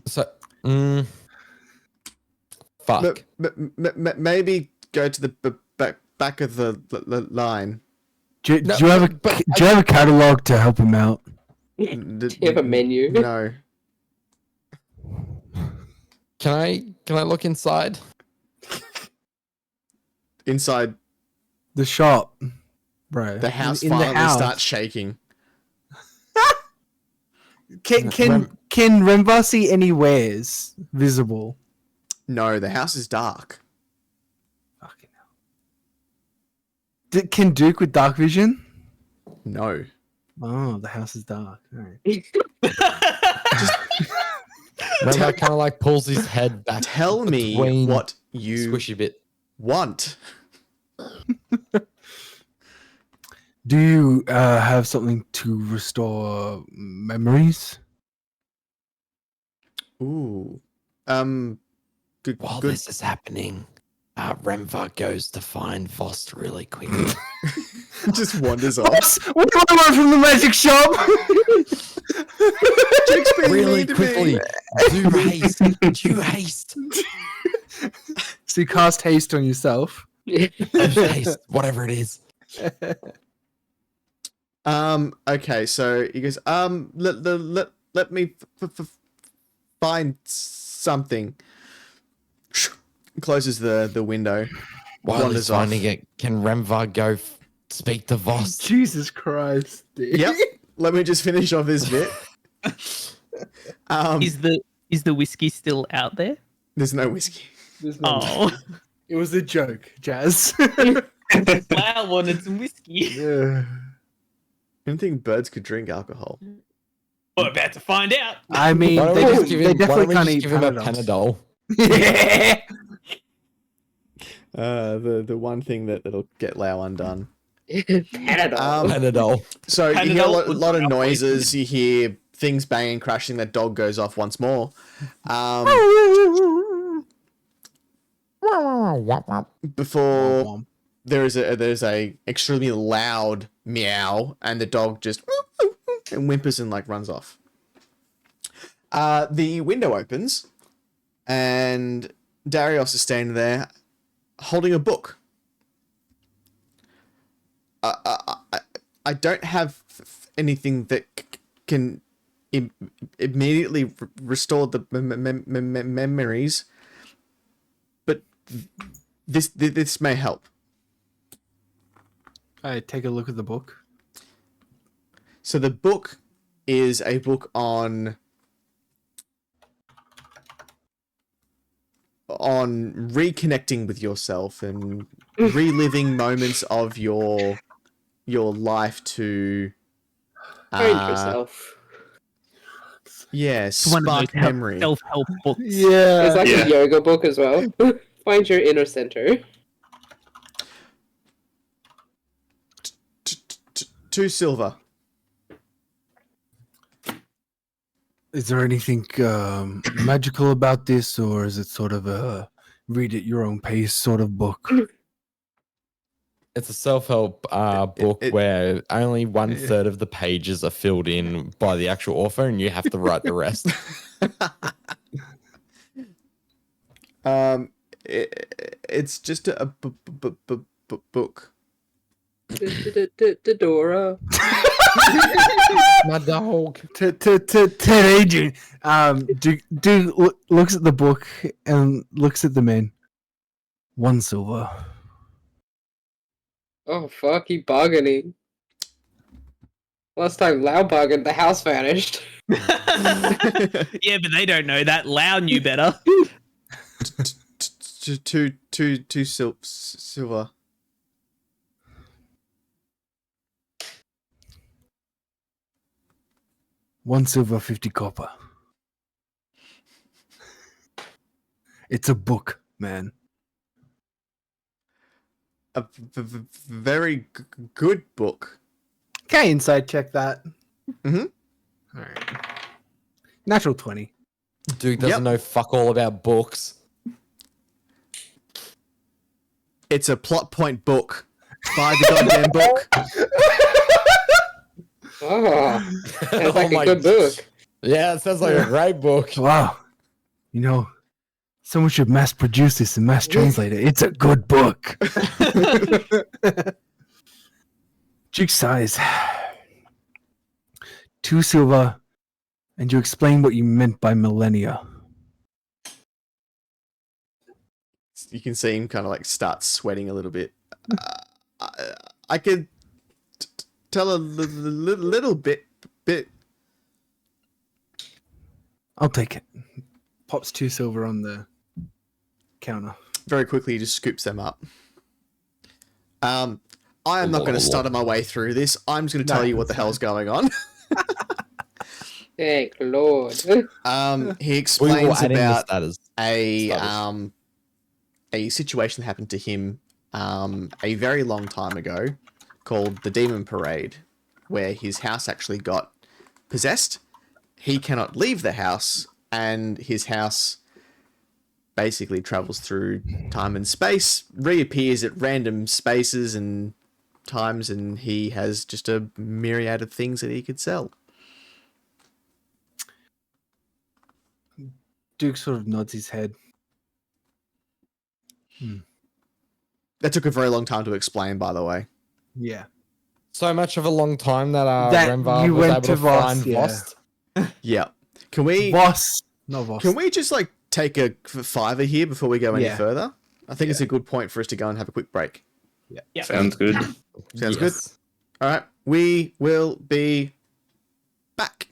So, fuck. Maybe go to the back of the line. Do No, you have a but do you have a catalog to help him out? Do you have a menu? No. Can I look inside? Inside The shop, bro. the house In the finally house. starts shaking. Can Renvar see any wares visible? No, the house is dark. Fucking hell. Can Duke with dark vision? No. Oh, the house is dark. All right. Remember, kind of like pulls his head back. Tell me between what you squishy bit. want. Do you have something to restore memories? Ooh. Good. While good. this is happening, Remvar goes to find Vost really quickly. Just wanders off. What do I want from the magic shop? Jake's being Really mean to quickly. me. Do haste. Do haste. So you cast haste on yourself. Haste. Whatever it is. Okay, so he goes, let me find something. Closes the window. While Wanders he's off. finding it, can Remvar go speak to Voss? Jesus Christ. Dude. Yep. Let me just finish off this bit. Is the whiskey still out there? There's no whiskey. There's no- Oh, It was a joke, Jazz. Wow, wanted some whiskey. Yeah. I don't think birds could drink alcohol. We're about to find out. I mean, Why don't they, we just, just give they him, why definitely don't we can't just eat give him a Panadols. Panadol? The one thing that'll get Lau undone. Panadol. Panadol. So you hear a Panadol lot of would not noises. You hear things banging, crashing. That dog goes off once more. Before there's a extremely loud meow, and the dog just and whimpers and like runs off. The window opens, and Darius is standing there, holding a book. I don't have anything that can immediately restore the memories, but this may help. I take a look at the book. So the book is a book on reconnecting with yourself and reliving moments of your life to Find yourself. yeah, It's one of spark those memory. self-help books. Yeah. It's like Yeah. a yoga book as well. Find your inner center. 2 silver. Is there anything magical about this, or is it sort of a read at your own pace sort of book? It's a self-help book where only 1/3 of the pages are filled in by the actual author, and you have to write the rest. It's just a book. Dora. My dog. Ted Adrian looks at the book and looks at the men. 1 silver. Oh fuck, he bargaining. Last time Lau bargained, the house vanished. Yeah, but they don't know that. Lau knew better. Two silver. One silver, 50 copper. It's a book, man. A very good book. Okay, inside check that. Mhm. All right. Natural 20. Dude doesn't know fuck all about books. It's a plot point book. Buy the goddamn book. Oh, sounds like Oh a good book. Yeah, it sounds like a great book. Wow. You know, someone should mass produce this and mass translate it. It's a good book. Jig size. 2 silver. And you explain what you meant by millennia. You can see him kind of like start sweating a little bit. I could tell a little bit. I'll take it. Pops 2 silver on the counter. Very quickly, he just scoops them up. I am not going to stutter my way through this. I'm just going to tell you what the hell's going on. Thank Lord. He We will explains add in the about status. a situation that happened to him a very long time ago called the Demon Parade, where his house actually got possessed. He cannot leave the house, and his house basically travels through time and space, reappears at random spaces, and times, and he has just a myriad of things that he could sell. Duke sort of nods his head. That took a very long time to explain, by the way. Yeah. So much of a long time that That Remvar you was went able to to find Voss, yeah. Vost. Yeah. Can we Voss. No Voss. can we just like take a fiver here before we go any Yeah. further? I think it's a good point for us to go and have a quick break. Yeah. Sounds good. Sounds good. All right. We will be back.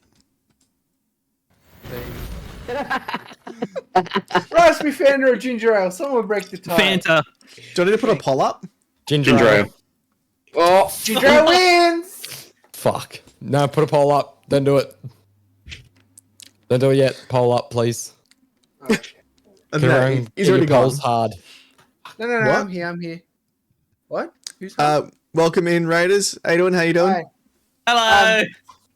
Raspberry Fanta or ginger ale? Someone break the tie. Fanta. Do I need to put a poll up? Ginger Ginger ale. ale. Oh, Ginger ale wins. Fuck. No, put a poll up. Don't do it. Don't do it yet. Poll up, please. And Get no, around- he's get your already gone. polls hard. No, What? I'm here. I'm here. What? Who's on? Welcome in, Raiders. How you doing? How you doing? Hi. Hello.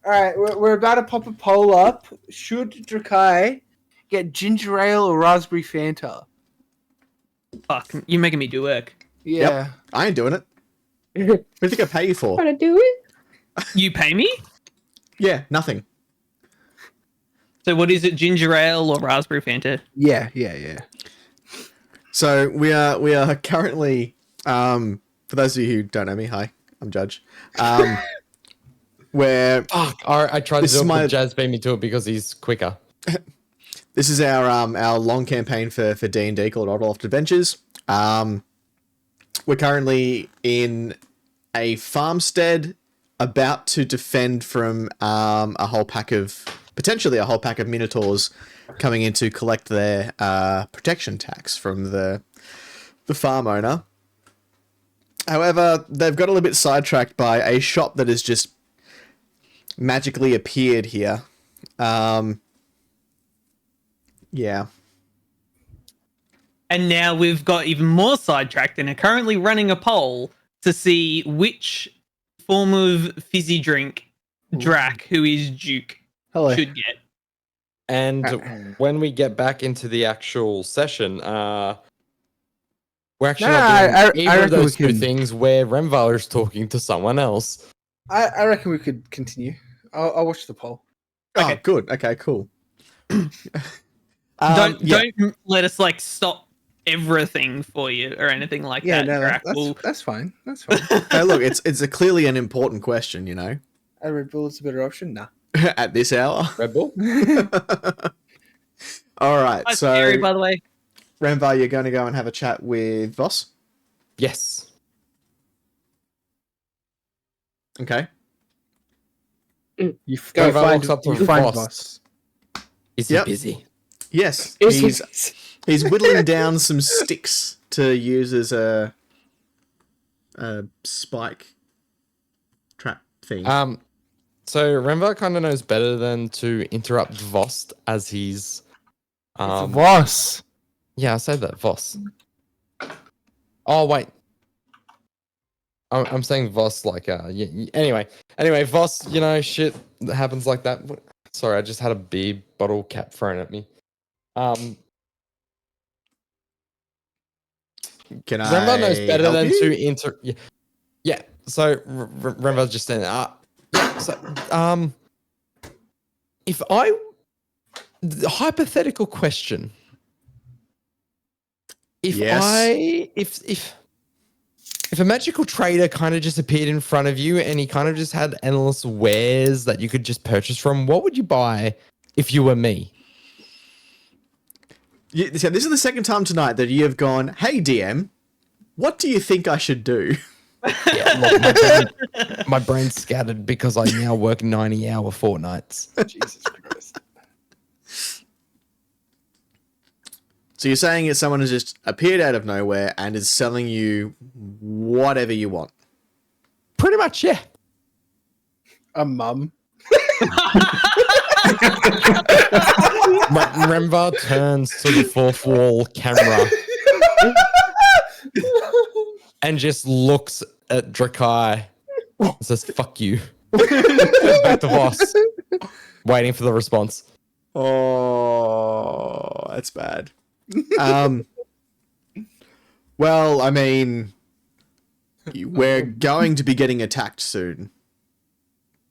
All right, we're about to pop a poll up. Should Drakai get ginger ale or raspberry Fanta? Fuck, you're making me do work. Yeah. I ain't doing it. What do you think I pay you for? to do it? You pay me? Yeah, nothing. So what is it, ginger ale or raspberry Fanta? Yeah. So we are currently for those of you who don't know me, hi, I'm Judge. Where Fuck. I tried to This do is it, my- but Jazz beat me to it because he's quicker. this is our long campaign for D&D called Alderloft Adventures. We're currently in a farmstead about to defend from potentially a whole pack of minotaurs coming in to collect their protection tax from the farm owner. However, they've got a little bit sidetracked by a shop that has just magically appeared here. Yeah. And now we've got even more sidetracked and are currently running a poll to see which form of fizzy drink Drac, who is Duke, Hello. should get. And when we get back into the actual session, we're actually No, not doing I either of reckon we those two can- things where Remvar is talking to someone else. I reckon we could continue. I'll watch the poll. Oh, good. Okay, cool. Don't yeah. don't let us like stop everything for you or anything like Yeah, that. no, Drac. We'll- that's fine. That's fine. Hey, look, it's a clearly an important question, you know, A Red Bull is a better option. Nah. at this hour. Red Bull? All right, That's so scary, by the way. Remvar, you're going to go and have a chat with Voss. Yes. Okay. You Go find walks up to you find Voss. Voss. Is Yep. he busy? Yes, he's whittling down some sticks to use as a spike trap thing. So Remvar kind of knows better than to interrupt Vost as he's It's Voss. yeah, I said that, Voss. Oh wait. I'm saying Voss like anyway, Voss, you know, shit that happens like that. Sorry, I just had a beer bottle cap thrown at me. Can Remvar knows better help than you? to yeah. So Remvar's just saying so if the hypothetical question, if Yes. if a magical trader kind of just appeared in front of you and he kind of just had endless wares that you could just purchase from, what would you buy if you were me? So this is the second time tonight that you have gone, hey DM, what do you think I should do? Yeah, look, my brain's scattered because I now work 90-hour fortnights. Jesus Christ. So you're saying if someone has just appeared out of nowhere and is selling you whatever you want. Pretty much, yeah. A mum. Remvar turns to the fourth wall camera and just looks at Drakai and says, fuck you. Back to Voss, waiting for the response. Oh, that's bad. Well, I mean, We're going to be getting attacked soon.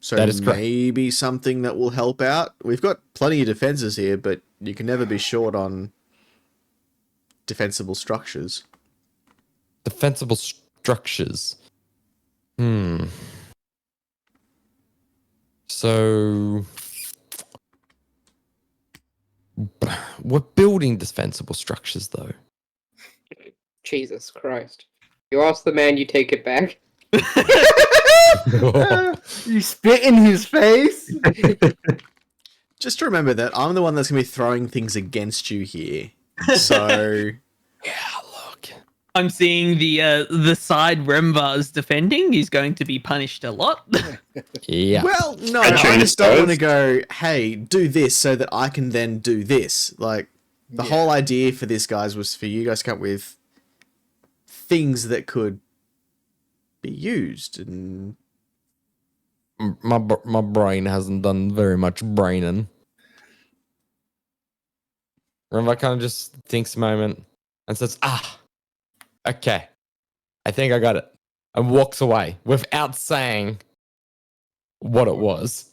So That is correct. maybe something that will help out. We've got plenty of defenses here, but you can never be short on defensible structures. Defensible structures. So we're building defensible structures, though. Jesus Christ. You ask the man, you take it back. You spit in his face? Just remember that I'm the one that's going to be throwing things against you here. So, Yeah, look. I'm seeing the side Remvar's defending is going to be punished a lot. Yeah. well, no, I I trained just don't want to first. go, hey, do this so that I can then do this. Like, the whole idea for this, guys, was for you guys to come up with things that could be used. And My brain hasn't done very much braining. Remember, I kind of just thinks a moment and says, okay, I think I got it. And walks away without saying what it was.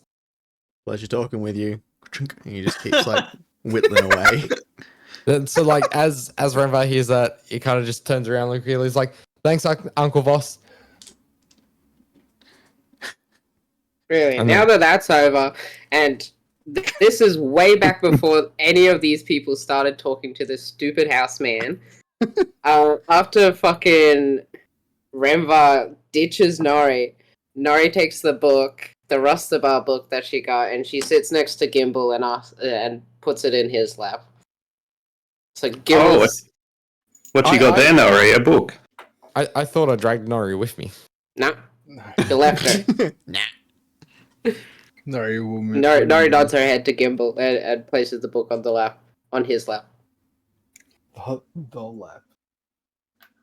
pleasure talking with you. And he just keeps, like, whittling away. Then, so, like, as Renvar hears that, he kind of just turns around and he's like, thanks, Uncle Voss. Really, And now then- that that's over, and this is way back before any of these people started talking to this stupid house man. After fucking Remvar ditches Nori, Nori takes the book, the Rustabar book that she got, and she sits next to Gimbal and puts it in his lap. So Gimbal's... What you got there, Nori? A book. I thought I dragged Nori with me. Nah, you left her. Nori will move. Nori nods her head to Gimbal and places the book on his lap. The lap.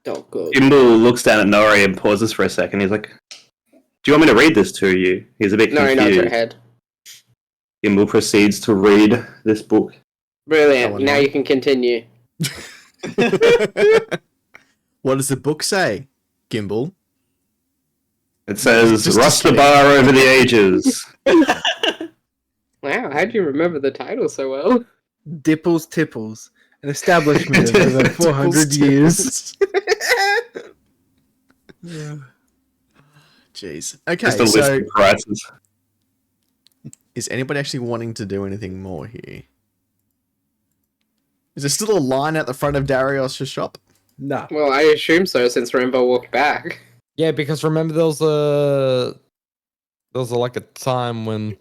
Oh, good. Gimbal looks down at Nori and pauses for a second. He's like, "Do you want me to read this to you?" He's a bit Nori nods her confused. head. Gimbal proceeds to read this book. Brilliant. Oh, Now no. you can continue. What does the book say, Gimbal? It says, Just "Rust the kidding. bar over the ages." Wow, how do you remember the title so well? Dipples Tipples. An establishment of over 400 years. Jeez. Okay, Just a list so of prices. is anybody actually wanting to do anything more here? Is there still a line at the front of Darius' shop? Nah. Well, I assume so, since Rainbow walked back. Yeah, because remember there was like a time when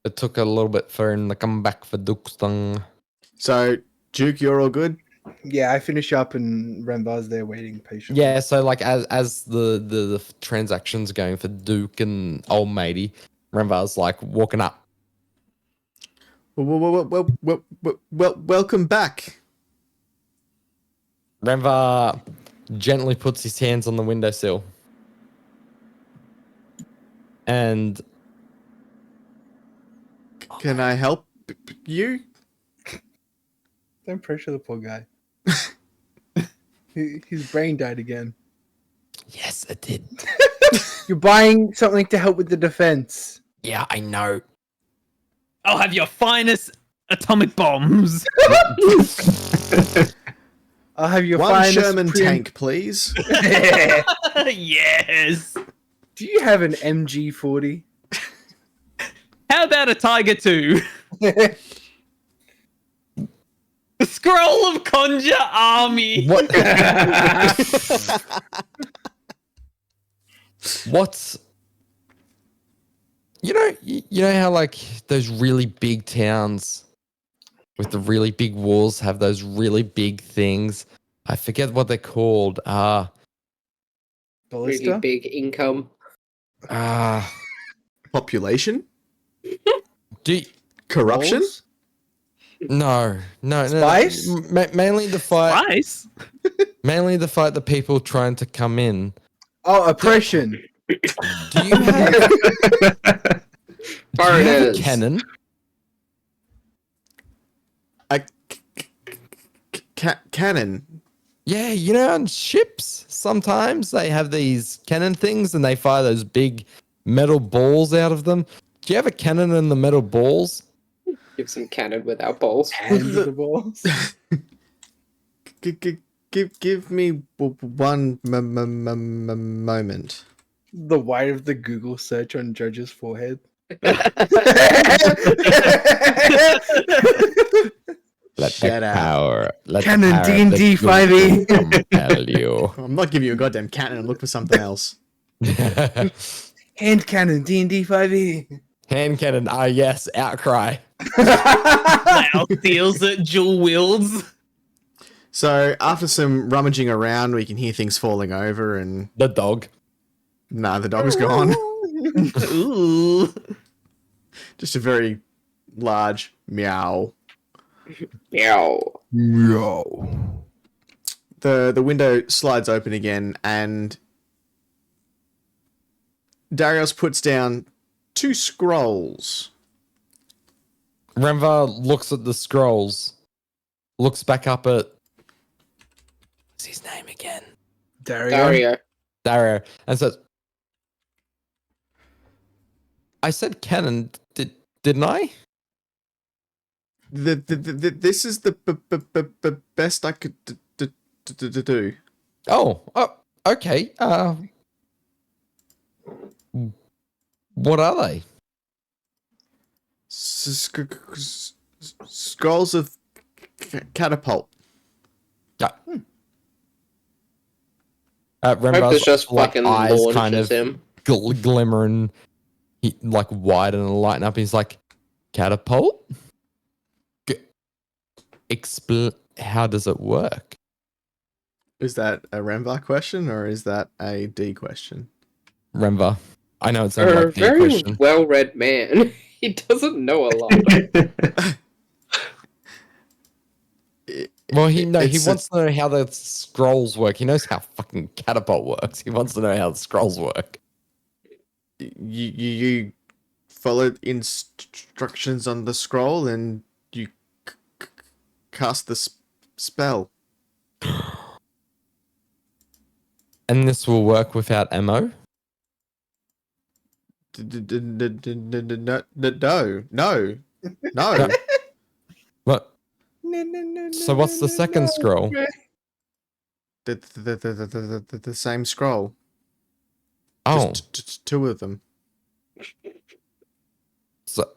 it took a little bit for him to come back for Duke's tongue. So, Duke, you're all good? Yeah, I finish up and Rembar's there waiting patiently. Yeah, so like as the transactions going for Duke and old matey, Renvar's like walking up. Well, welcome back. Renvar gently puts his hands on the windowsill. And Can I help you? Don't pressure the poor guy. His brain died again. yes, it did. You're buying something to help with the defense. Yeah, I know. I'll have your finest atomic bombs. I'll have your One finest Sherman pre- tank, please. Yes. Do you have an MG40? How about a Tiger 2? The Scroll of Conjure Army. What? What's you know how like those really big towns with the really big walls have those really big things? I forget what they're called. Really Ballista? big income. Population? Do Corruption? Walls? no. Spice? Mainly the fight. Nice. Mainly the fight. The people trying to come in. Oh, oppression. Do you have, do you have a cannon? A cannon. Yeah, you know, on ships, sometimes they have these cannon things and they fire those big metal balls out of them. Do you have a cannon in the metal balls? Give some cannon without balls. Hands of the balls. Give me one moment. The white of the Google search on Judge's forehead. Let Shut the up. power. Let Cannon the power of D&D the 5e. Google compel you. I'm not giving you a goddamn cannon and look for something else. Hand cannon D&D 5e. Hand cannon. Ah, yes. Outcry. Now steals it, dual wields. So after some rummaging around, we can hear things falling over, and The dog. nah, the dog's gone. Ooh. Just a very large meow. Meow. Yo. The window slides open again, and Darius puts down 2 scrolls. Renvar looks at the scrolls, looks back up at. What's his name again? Dario. Dario, and says, I said cannon, didn't I? This is the best I could do. Oh, okay. What are they? Scrolls of catapult. Hope Renvar's this just fucking eyes launches kind of him. glimmering, like widen and lighten up. He's like, catapult? How does it work? Is that a Renvar question or is that a D question? Renvar. I know it's For not a like D very question. well-read man, he doesn't know a lot. Well, he It's wants to know how the scrolls work. He knows how fucking catapult works. He wants to know how the scrolls work. You follow instructions on the scroll and you cast the spell. And this will work without ammo? No. What? So what's the second scroll? The same scroll. Oh, Just 2 of them. so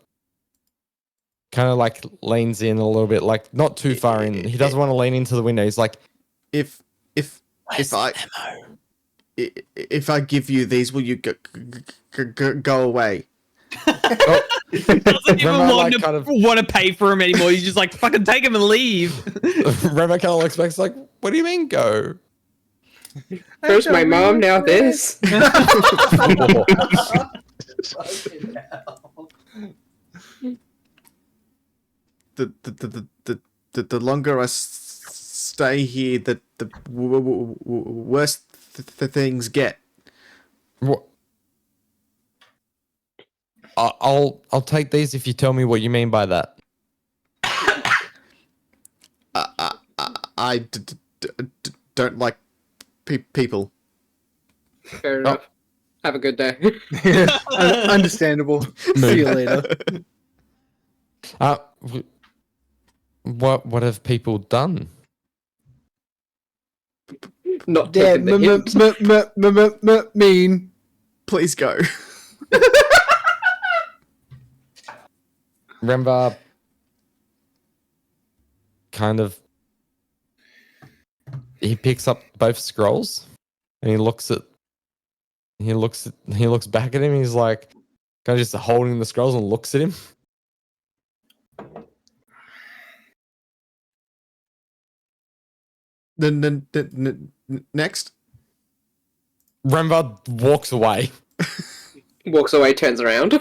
kind of like leans in a little bit, like not too far in. He doesn't want to lean into the window. He's like, If I give you these, will you go away? Doesn't even Remember, want, like, kind of- want to pay for him anymore. He's just like, fucking take him and leave. Remo kind of looks back. He's like, what do you mean go? First my mom, now this. The longer I stay here, the worse the things get. What? I'll take these if you tell me what you mean by that. I don't like people. Fair enough. Have a good day. Understandable. See you later. What have people done? Not Dad, taking the hint. mean. Please go. Remember, kind of, he picks up both scrolls and he looks back at him. He's like, kind of just holding the scrolls and looks at him. Then next. Remvar walks away. Walks away, turns around.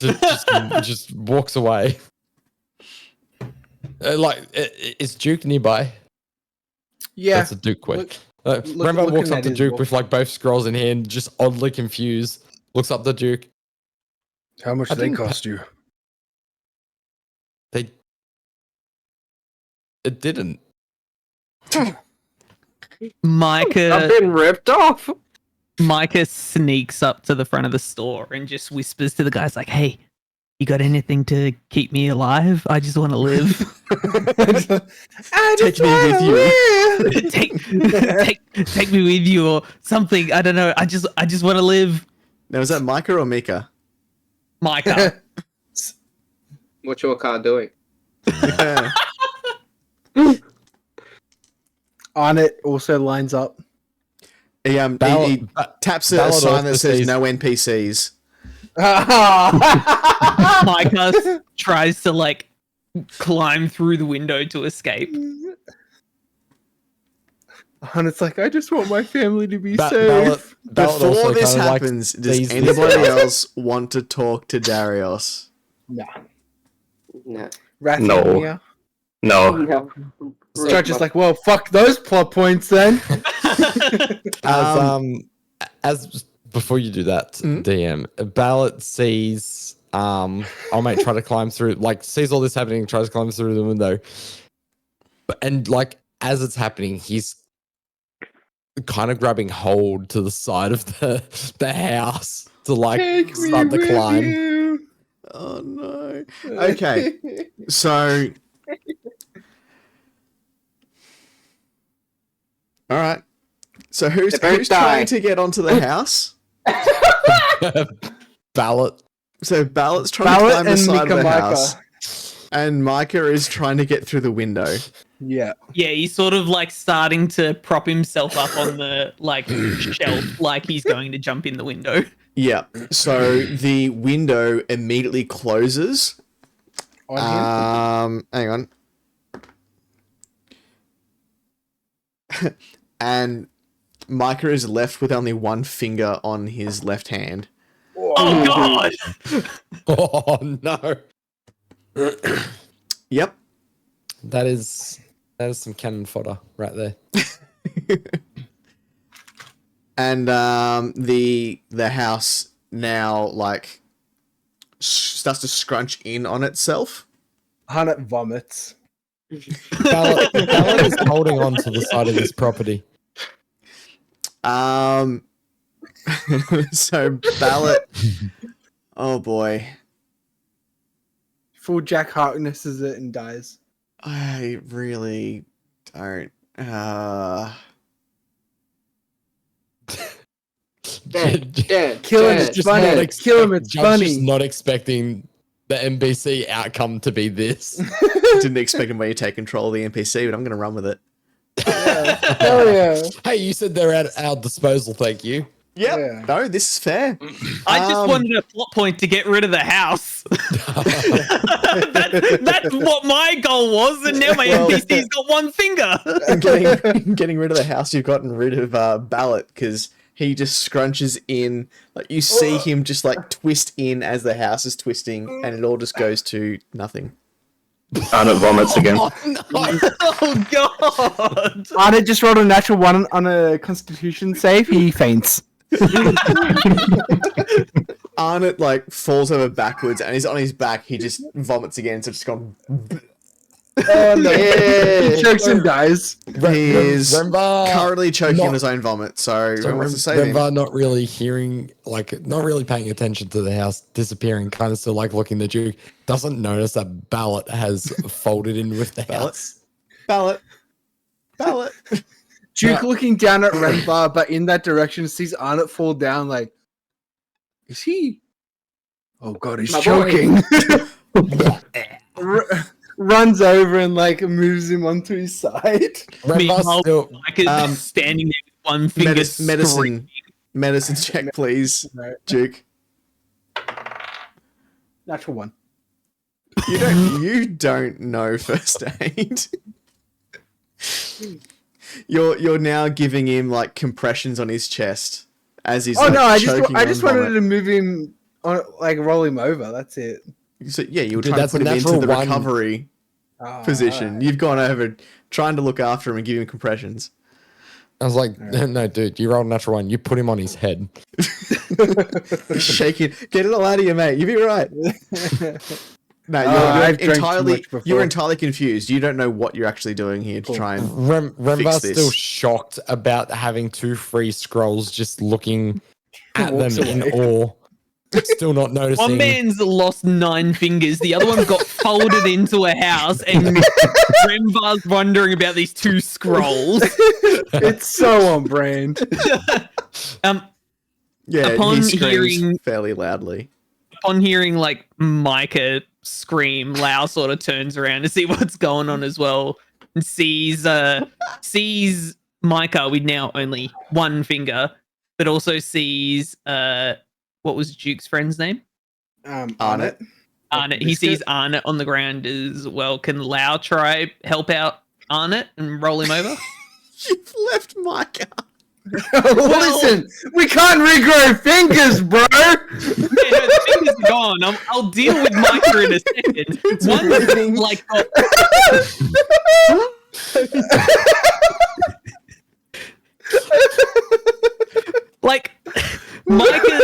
Just walks away. Is Duke nearby? Yeah. That's a Duke quick. Remvar looking walks up at to his Duke book. with like both scrolls in hand, just oddly confused. Looks up to Duke. How much I do they didn't cost you? It didn't. Micah I've been ripped off. Micah sneaks up to the front of the store and just whispers to the guys like, "Hey, you got anything to keep me alive? I just want to live. Take me with you. take me with you or something. I don't know. I just want to live." Now, is that Micah or Mika? Micah. What's your car doing? Yeah. On it also lines up. He taps a Ballard sign that also says sees- no NPCs. Micah tries to like climb through the window to escape. And it's like, I just want my family to be safe. Ballard Before also this kinda, like, happens, sees does this anybody guy. else want to talk to Darius? No. Rathania. No. No. Judge is like, well, fuck those plot points then. As before you do that, DM, Ballard sees Almate try to climb through, like sees all this happening, tries to climb through the window. And like as it's happening, he's kind of grabbing hold to the side of the house to like start the climb. You. Oh no. Okay. So all right. So who's They both die. trying to get onto the house? Ballard. So Ballard's trying to Ballard climb the and side of the Micah. house. And Micah is trying to get through the window. Yeah. Yeah, he's sort of like starting to prop himself up on the like shelf, like he's going to jump in the window. Yeah. So the window immediately closes. On him. Hang on. And Micah is left with only one finger on his left hand. Oh god! Oh no. Yep. That is some cannon fodder right there. And the house now like starts to scrunch in on itself. Hanat vomits. Ballard is holding on to the side of this property. So Ballard. Oh boy. Full Jack Harknesses it and dies. I really don't. Dead. Kill him, dead. it's funny. Kill him, it's Judge funny. is not expecting the NPC outcome to be this. Didn't expect him when you take control of the NPC, but I'm gonna run with it. Hell yeah. Hey, you said they're at our disposal, thank you. Yep. Yeah. No, this is fair. I just wanted a plot point to get rid of the house. That's what my goal was, and now my Well- NPC's got one finger. Getting rid of the house, you've gotten rid of Ballot because he just scrunches in. Like you see him just like twist in as the house is twisting, and it all just goes to nothing. And it vomits again. Oh god! Anna just rolled a natural one on a constitution save. He faints. Arnott like falls over backwards, and he's on his back. He just vomits again. So it's just gone. Oh no. He chokes and dies. He is Remva, currently choking not- on his own vomit. So so who wants to save him? Remva not really hearing, like, not really paying attention to the house disappearing, kind of still like looking the Duke, doesn't notice that Ballot has folded in with the house. Ballot. Duke looking down at Renbar, but in that direction, sees Arnott fall down. Like, is he? Oh god, he's My boy. choking. Runs over and like moves him onto his side. Remva's Meanwhile, still, Mike is just standing there with one finger. Medicine check, please, Right. Duke. Natural one. You don't know first aid. You're now giving him like compressions on his chest as he's. Oh like, no, I choking just on wanted vomit. to move him on, like roll him over. That's it. So, yeah, you were Dude, trying to that's put a him into natural the one. recovery Oh, position. alright. You've gone over trying to look after him and give him compressions. I was like, no, dude, you rolled a natural one. You put him on his head. He's shaking. Get it all out of you, mate. You'll be right. No, I've drank too entirely much before. you're entirely confused. You don't know what you're actually doing here to try and Rembar's this. still shocked about having 2 free scrolls, just looking at them Walks in away. awe. Still not noticing. One man's lost 9 fingers, the other one got folded into a house, and Remvar's wondering about these 2 scrolls. It's so on brand. Yeah, Upon he screams hearing- fairly loudly. Upon hearing like Micah scream, Lau sort of turns around to see what's going on as well, and sees Micah with now only 1 finger, but also sees what was Duke's friend's name? Arnett. Arnett. He sees Arnett on the ground as well. Can Lau try help out Arnett and roll him over? You've left Micah. Listen, we can't regrow fingers, bro. Yeah, no, the finger's gone. I'll deal with Micah in a second. One like like Micah,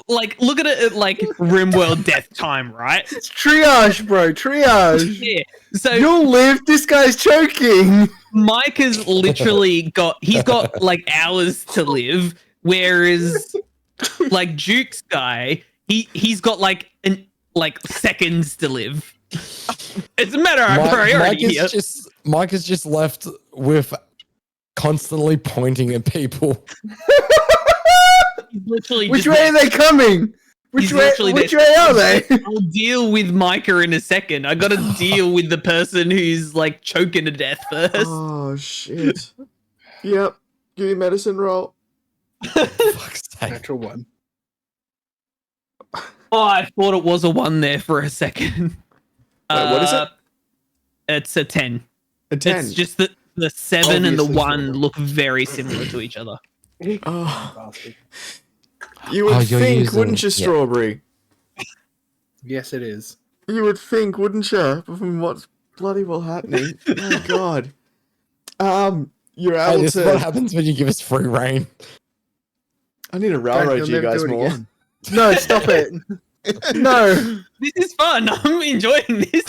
like look at it at like RimWorld death time, right? It's triage, bro. Triage. Yeah. So You'll live. This guy's choking. Micah's literally he's got like hours to live, whereas like Duke's guy, he's got like seconds to live. It's a matter of priority here. Mike is just left with constantly pointing at people. He's literally Which just way are they coming? Which way are they? I'll deal with Micah in a second. I gotta deal with the person who's like choking to death first. Oh shit. Yep. Give me medicine roll. Fuck's sake. Natural 1. Oh, I thought it was a 1 there for a second. Wait, what is it? It's a 10. A 10. It's just that the 7 and the Obviously 1 silver. look very similar to each other. Oh, you would you're think, using- wouldn't you, yeah. Strawberry? Yes, it is. You would think, wouldn't you, from what's bloody well happening? Oh god. You're Hey, able this is what to. happens when you give us free reign. I need to railroad Don't- you you'll never guys do it more. again. No, stop it. No. This is fun. I'm enjoying this.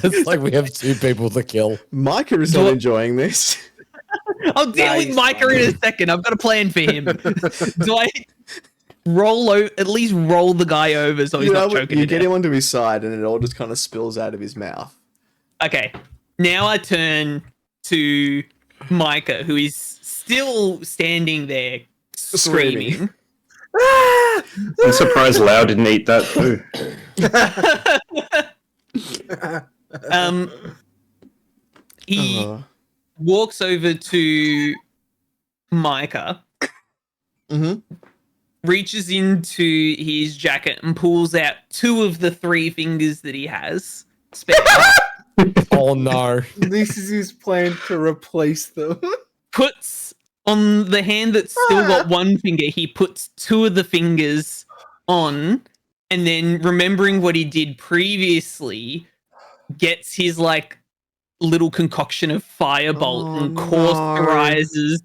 It's like we have 2 people to kill. Micah is not enjoying this. I'll deal with Nice. Micah in a second. I've got a plan for him. Do I at least roll the guy over so he's not choking You to get death? him onto his side, and it all just kind of spills out of his mouth. Okay. Now I turn to Micah, who is still standing there Screaming. screaming. I'm surprised Lau didn't eat that too. He Oh. walks over to Micah, Mhm. reaches into his jacket and pulls out 2 of the 3 fingers that he has spare. Oh no. This is his plan to replace them. Puts on the hand that's still got 1 finger, he puts 2 of the fingers on, and then remembering what he did previously, gets his like little concoction of firebolt and cauterizes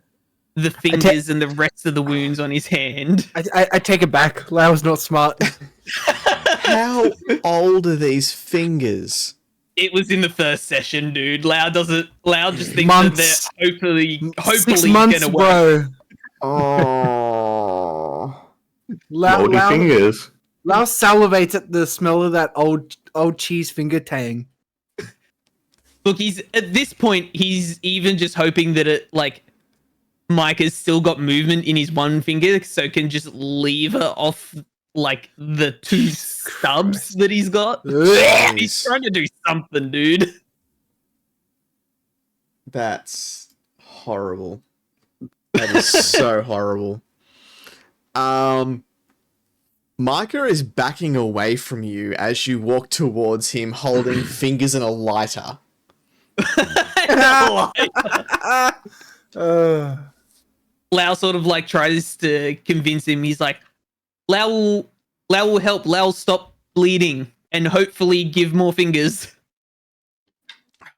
the fingers and the rest of the wounds on his hand. I take it back. Lau's not smart. How old are these fingers? It was in the first session, dude. Lau just thinks Months. that they're hopefully 6 months, gonna work. bro. Oh. Moldy fingers. Lau salivates at the smell of that old cheese finger tang. Look, he's at this point, he's even just hoping that it like Mike has still got movement in his 1 finger, so can just lever off like the 2 stubs that he's got. He's trying to do something, dude. That's horrible. That is so horrible. Micah is backing away from you as you walk towards him holding fingers and a lighter. Lau sort of like tries to convince him. He's like, Lau will help. Lau will stop bleeding and hopefully give more fingers.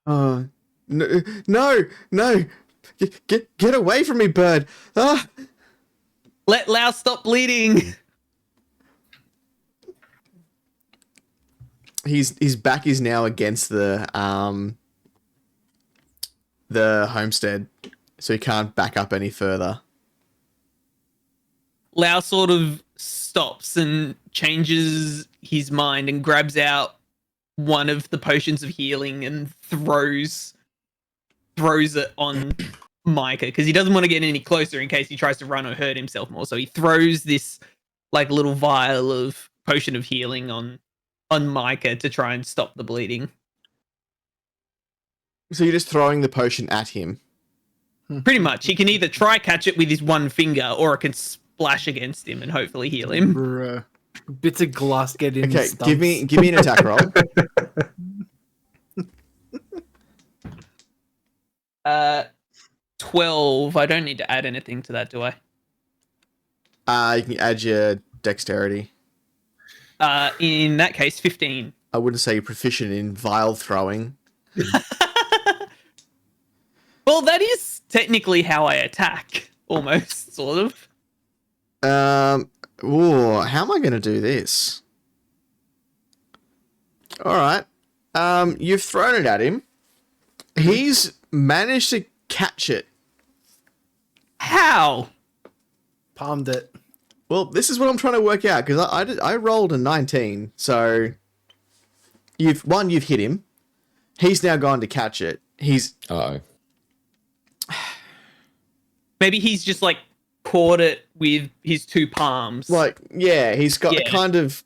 No, get away from me, bird. Ah. Let Lau stop bleeding. his back is now against the homestead, so he can't back up any further. Lau sort of stops and changes his mind and grabs out one of the potions of healing and throws it on Micah because he doesn't want to get any closer in case he tries to run or hurt himself more. So he throws this like little vial of potion of healing on Micah to try and stop the bleeding. So you're just throwing the potion at him. Pretty much. He can either try catch it with his one finger or it can splash against him and hopefully heal him. Bruh. Bits of glass get in. Okay, his stumps. give me an attack roll. 12. I don't need to add anything to that, do I? You can add your dexterity. In that case, 15. I wouldn't say you're proficient in vial throwing. Well, that is technically how I attack, almost, sort of. Ooh, how am I going to do this? All right. You've thrown it at him. He's managed to catch it. How? Palmed it. Well, this is what I'm trying to work out because I rolled a 19. So you've hit him. He's now gone to catch it. He's Maybe he's just like caught it with his two palms. like, yeah, he's got Yeah. kind of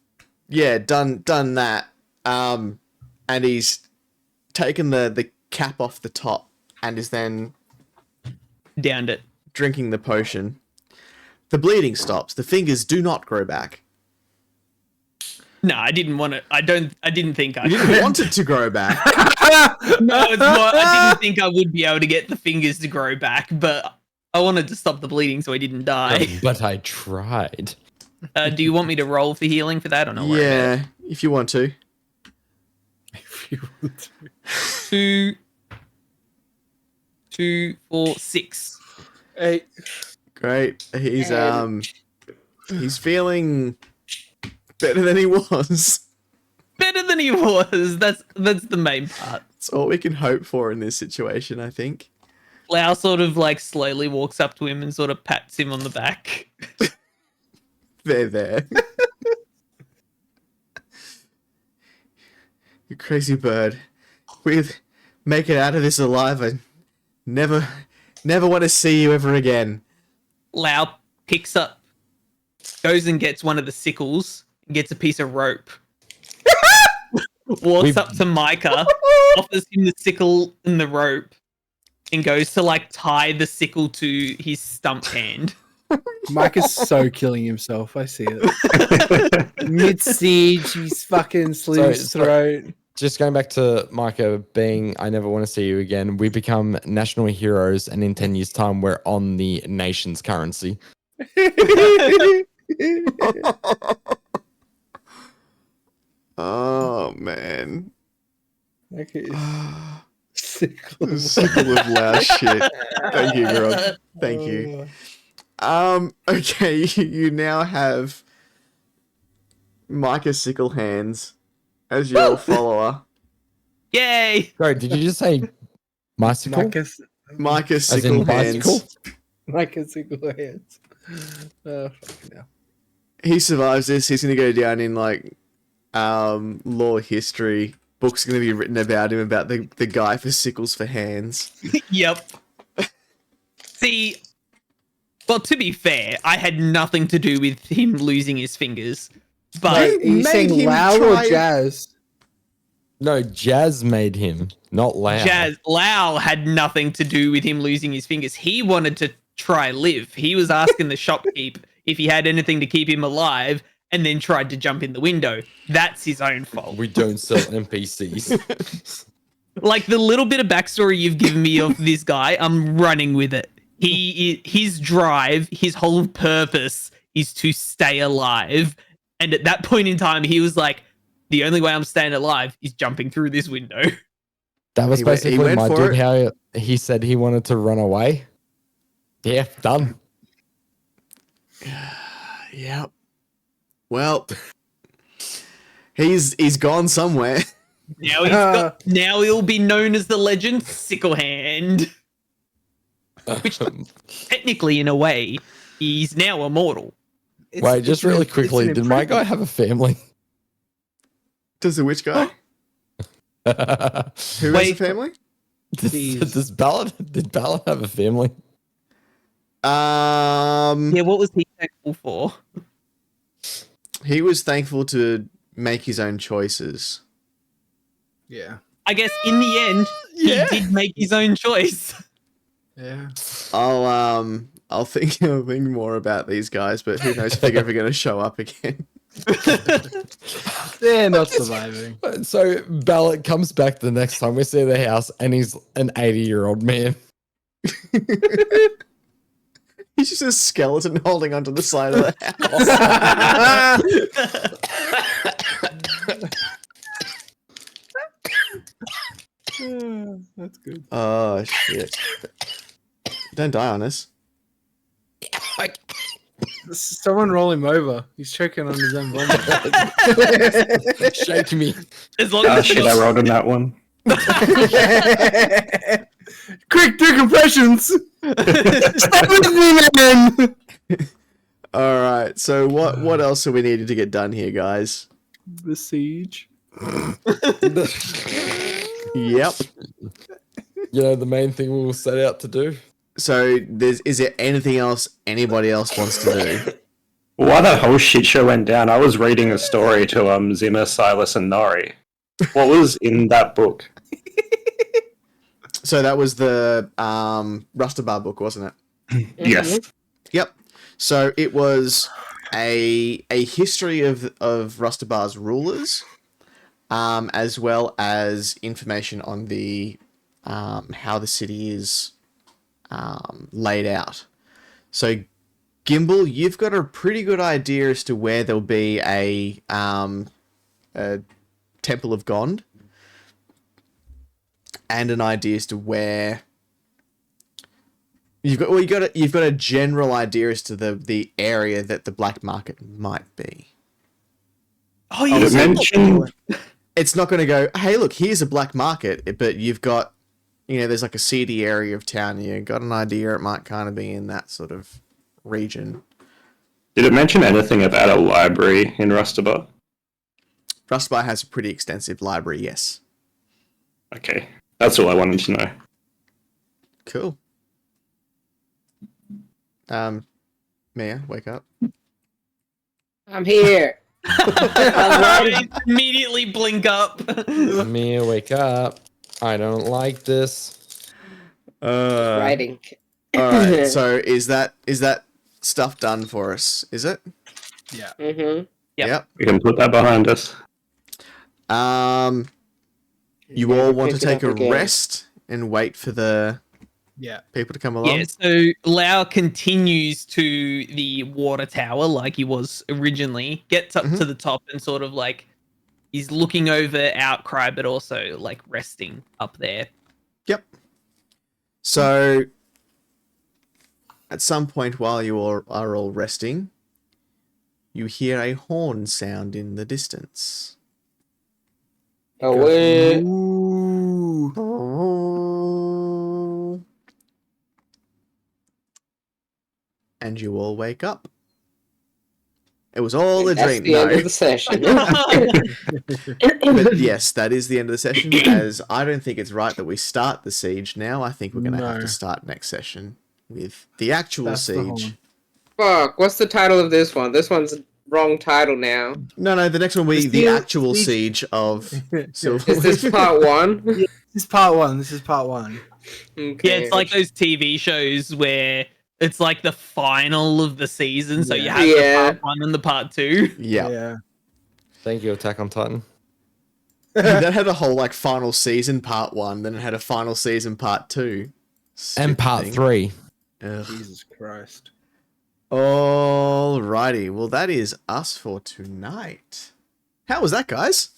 done that. And he's taken the cap off the top and is then Downed it. drinking the potion. The bleeding stops. The fingers do not grow back. No, I didn't want it. I didn't think I You didn't want it to grow back. No, it's more, I didn't think I would be able to get the fingers to grow back, but I wanted to stop the bleeding so I didn't die. But I tried. Do you want me to roll for healing for that or not? Yeah, if you want to. If you want Two, to. 2, 4, 6. 8. Great. He's feeling better than he was. Better than he was. That's the main part. That's all we can hope for in this situation, I think. Lau sort of like slowly walks up to him and sort of pats him on the back. There. You crazy bird. We'll make it out of this alive and never want to see you ever again. Lau goes and gets one of the sickles, and gets a piece of rope. Walks up to Micah, offers him the sickle and the rope, and goes to like tie the sickle to his stump hand. Mike is so killing himself. I see it. Mid siege, he's fucking slit his throat. Just going back to Micah being, I never want to see you again. We become national heroes, and in 10 years' time, we're on the nation's currency. Oh, man. Okay. Sickle. Sickle of loud shit. Thank you, girl. Thank you. Okay, you now have Micah Sickle Hands as your follower. Yay! Sorry, did you just say bicycle? Micah As in Sickle Hands. bicycle? Mike is single hands. Oh, fucking hell. He survives this. He's going to go down in like lore history. Books going to be written about him, about the guy for sickles for hands. Yep. See, well, to be fair, I had nothing to do with him losing his fingers. But Wait, are you made saying him Lau try- or Jazz? No, Jazz made him, not Lau. Lau had nothing to do with him losing his fingers. He wanted to try live. He was asking the shopkeep if he had anything to keep him alive, and then tried to jump in the window. That's his own fault. We don't sell NPCs. Like the little bit of backstory you've given me of this guy, I'm running with it. His drive, his whole purpose is to stay alive. And at that point in time, he was like, the only way I'm staying alive is jumping through this window. That was He basically went my for dude, how he said he wanted to run away. Yeah, done. Yep. Well, He's gone somewhere. Now he'll be known as the legend Sickle Hand. Which technically, in a way, he's now immortal. Wait, just really quickly, did my guy have a family? Does the witch guy? Who has a family? Did Ballard have a family? Yeah, what was he thankful for? He was thankful to make his own choices. Yeah. I guess in the end, he did make his own choice. Yeah. I'll think more about these guys, but who knows if they're ever going to show up again. They're not surviving. So Ballard comes back the next time we see the house, and he's an 80-year-old man. He's just a skeleton holding onto the side of the house. That's good. Oh, shit. Don't die on us. Someone roll him over. He's choking on his own vomit. Shake me. As long Oh as shit, I rolled on that one. Quick, do compressions! Stop with me, man! All right. So what else do we needed to get done here, guys? The siege. Yep. You know, the main thing we will set out to do. So is there anything else anybody else wants to do? While that whole shit show went down, I was reading a story to Zimmer, Silas, and Nori. What was in that book? So that was the Rustabar book, wasn't it? Yes. Yep. So it was a history of Rustabar's rulers, as well as information on the how the city is laid out. So Gimbal, you've got a pretty good idea as to where there'll be a Temple of Gond, and an idea as to where you've got a general idea as to the area that the black market might be. Oh, yeah. Did it mention? It's not going to go, hey, look, here's a black market, but you've got, there's like a seedy area of town. You got an idea it might kind of be in that sort of region. Did it mention anything about a library in Rustabar? Rustabar has a pretty extensive library, yes. Okay, that's all I wanted to know. Cool. Mia, wake up. I'm here. Immediately blink up. Mia, wake up. I don't like this. Writing. All right. So is that stuff done for us? Is it? Yeah. Mm-hmm. Yep. We can put that behind us. You all want to Pick it take up a again. rest and wait for the Yeah. people to come along? Yeah, so Lau continues to the water tower like he was originally, gets up to the top and sort of like he's looking over Outcry, but also like resting up there. Yep. So at some point while you all are all resting, you hear a horn sound in the distance. Oh, wait. And you all wake up. It was all a That's dream. the end of the session. But yes, that is the end of the session, as I don't think it's right that we start the siege now. I think we're going to have No. to start next session with the actual That's the siege. horn. Fuck, what's the title of this one? This one's wrong title now. No, the next one will be It's the the actual siege- siege of Is Silverleaf. this part one? This is part one. This is part one. Okay. Yeah, it's like those TV shows where it's like the final of the season, so you have the Yeah. part 1 and the part 2. Yeah. Thank you, Attack on Titan. That had a whole like final season part 1, then it had a final season part 2. And Stupid part thing. 3. Ugh. Jesus Christ. Alrighty, well that is us for tonight. How was that, guys?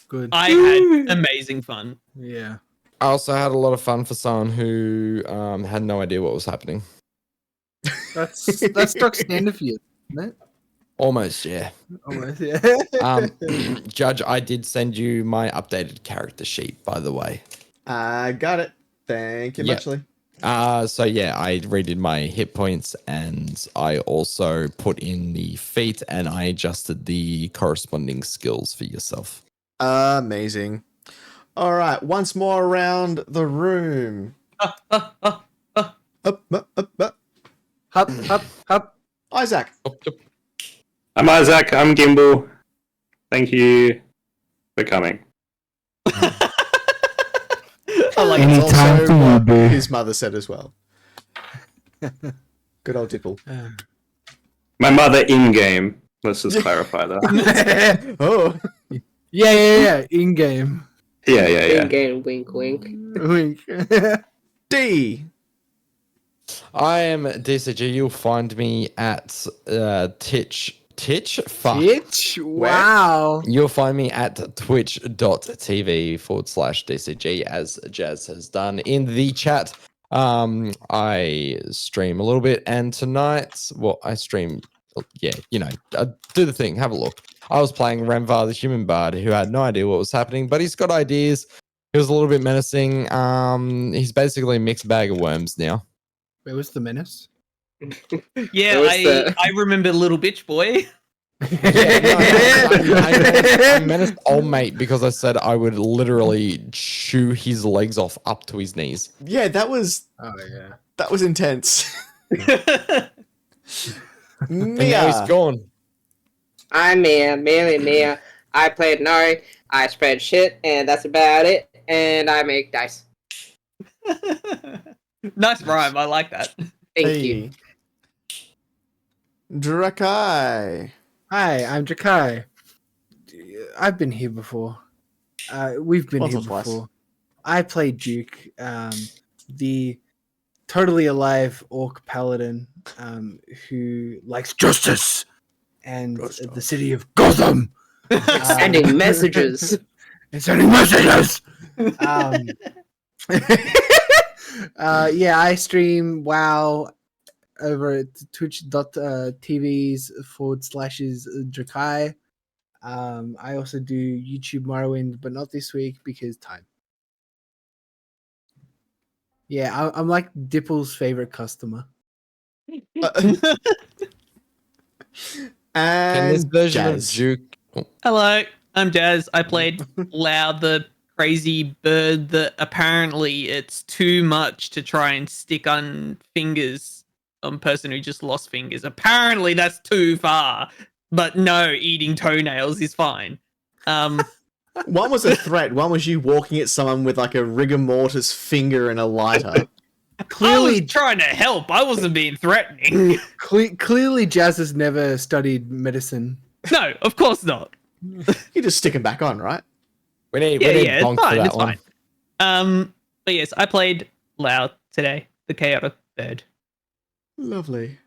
Good. I had amazing fun. Yeah. I also had a lot of fun for someone who had no idea what was happening. That's stock standard for you, isn't it? Almost, yeah. Almost, yeah. Judge, I did send you my updated character sheet, by the way. I got it. Thank you Yeah. muchly. So yeah, I redid my hit points and I also put in the feat and I adjusted the corresponding skills for yourself. Amazing. All right, once more around the room. Up, up, up. Hop, hop, hop. Isaac. I'm Isaac. I'm Gimbal. Thank you for coming. I like That's Anytime also for you, what boo. his mother said as well. Good old Dipple. My mother in game. Let's just clarify that. Oh. Yeah. In game. Yeah. In-game wink wink. Wink. D. I am DCG. You'll find me at Titch. Fuck. Bitch. Wow. You'll find me at twitch.tv/DCG as Jazz has done in the chat. I stream a little bit, and tonight, well, I stream, yeah, do the thing, have a look. I was playing Remvar, the human bard, who had no idea what was happening, but he's got ideas. He was a little bit menacing. He's basically a mixed bag of worms now. Where was the menace? Yeah, Where was the- I remember Little Bitch Boy. I menaced old mate because I said I would literally chew his legs off up to his knees. Yeah, that was Oh yeah. intense. And now Mia. he's gone. I'm Mia, merely Mia. I played Nari, I spread shit, and that's about it. And I make dice. Nice rhyme. I like that. Thank you. Drakai. Hi, I'm Jakai. I've been here before. We've been Once here or twice. before. I played Duke, the totally alive orc paladin, who likes justice and the city of Gotham. Sending messages. And sending messages. Yeah, I stream WoW over at twitch.tv/Drakai. I also do YouTube Morrowind, but not this week because time. Yeah, I'm like Dipple's favorite customer. Can this And version Jazz. of Duke? Hello, I'm Jazz. I played Loud, the crazy bird that apparently it's too much to try and stick on fingers on a person who just lost fingers. Apparently that's too far. But no, eating toenails is fine. One was a threat. One was you walking at someone with like a rigor mortis finger and a lighter. I Clearly, was trying to help. I wasn't being threatening. clearly, Jazz has never studied medicine. No, of course not. You just stick them back on, right? We need Yeah, Bonk it's for fine. that It's one. fine. But yes, I played Loud today, the chaotic bird. Lovely.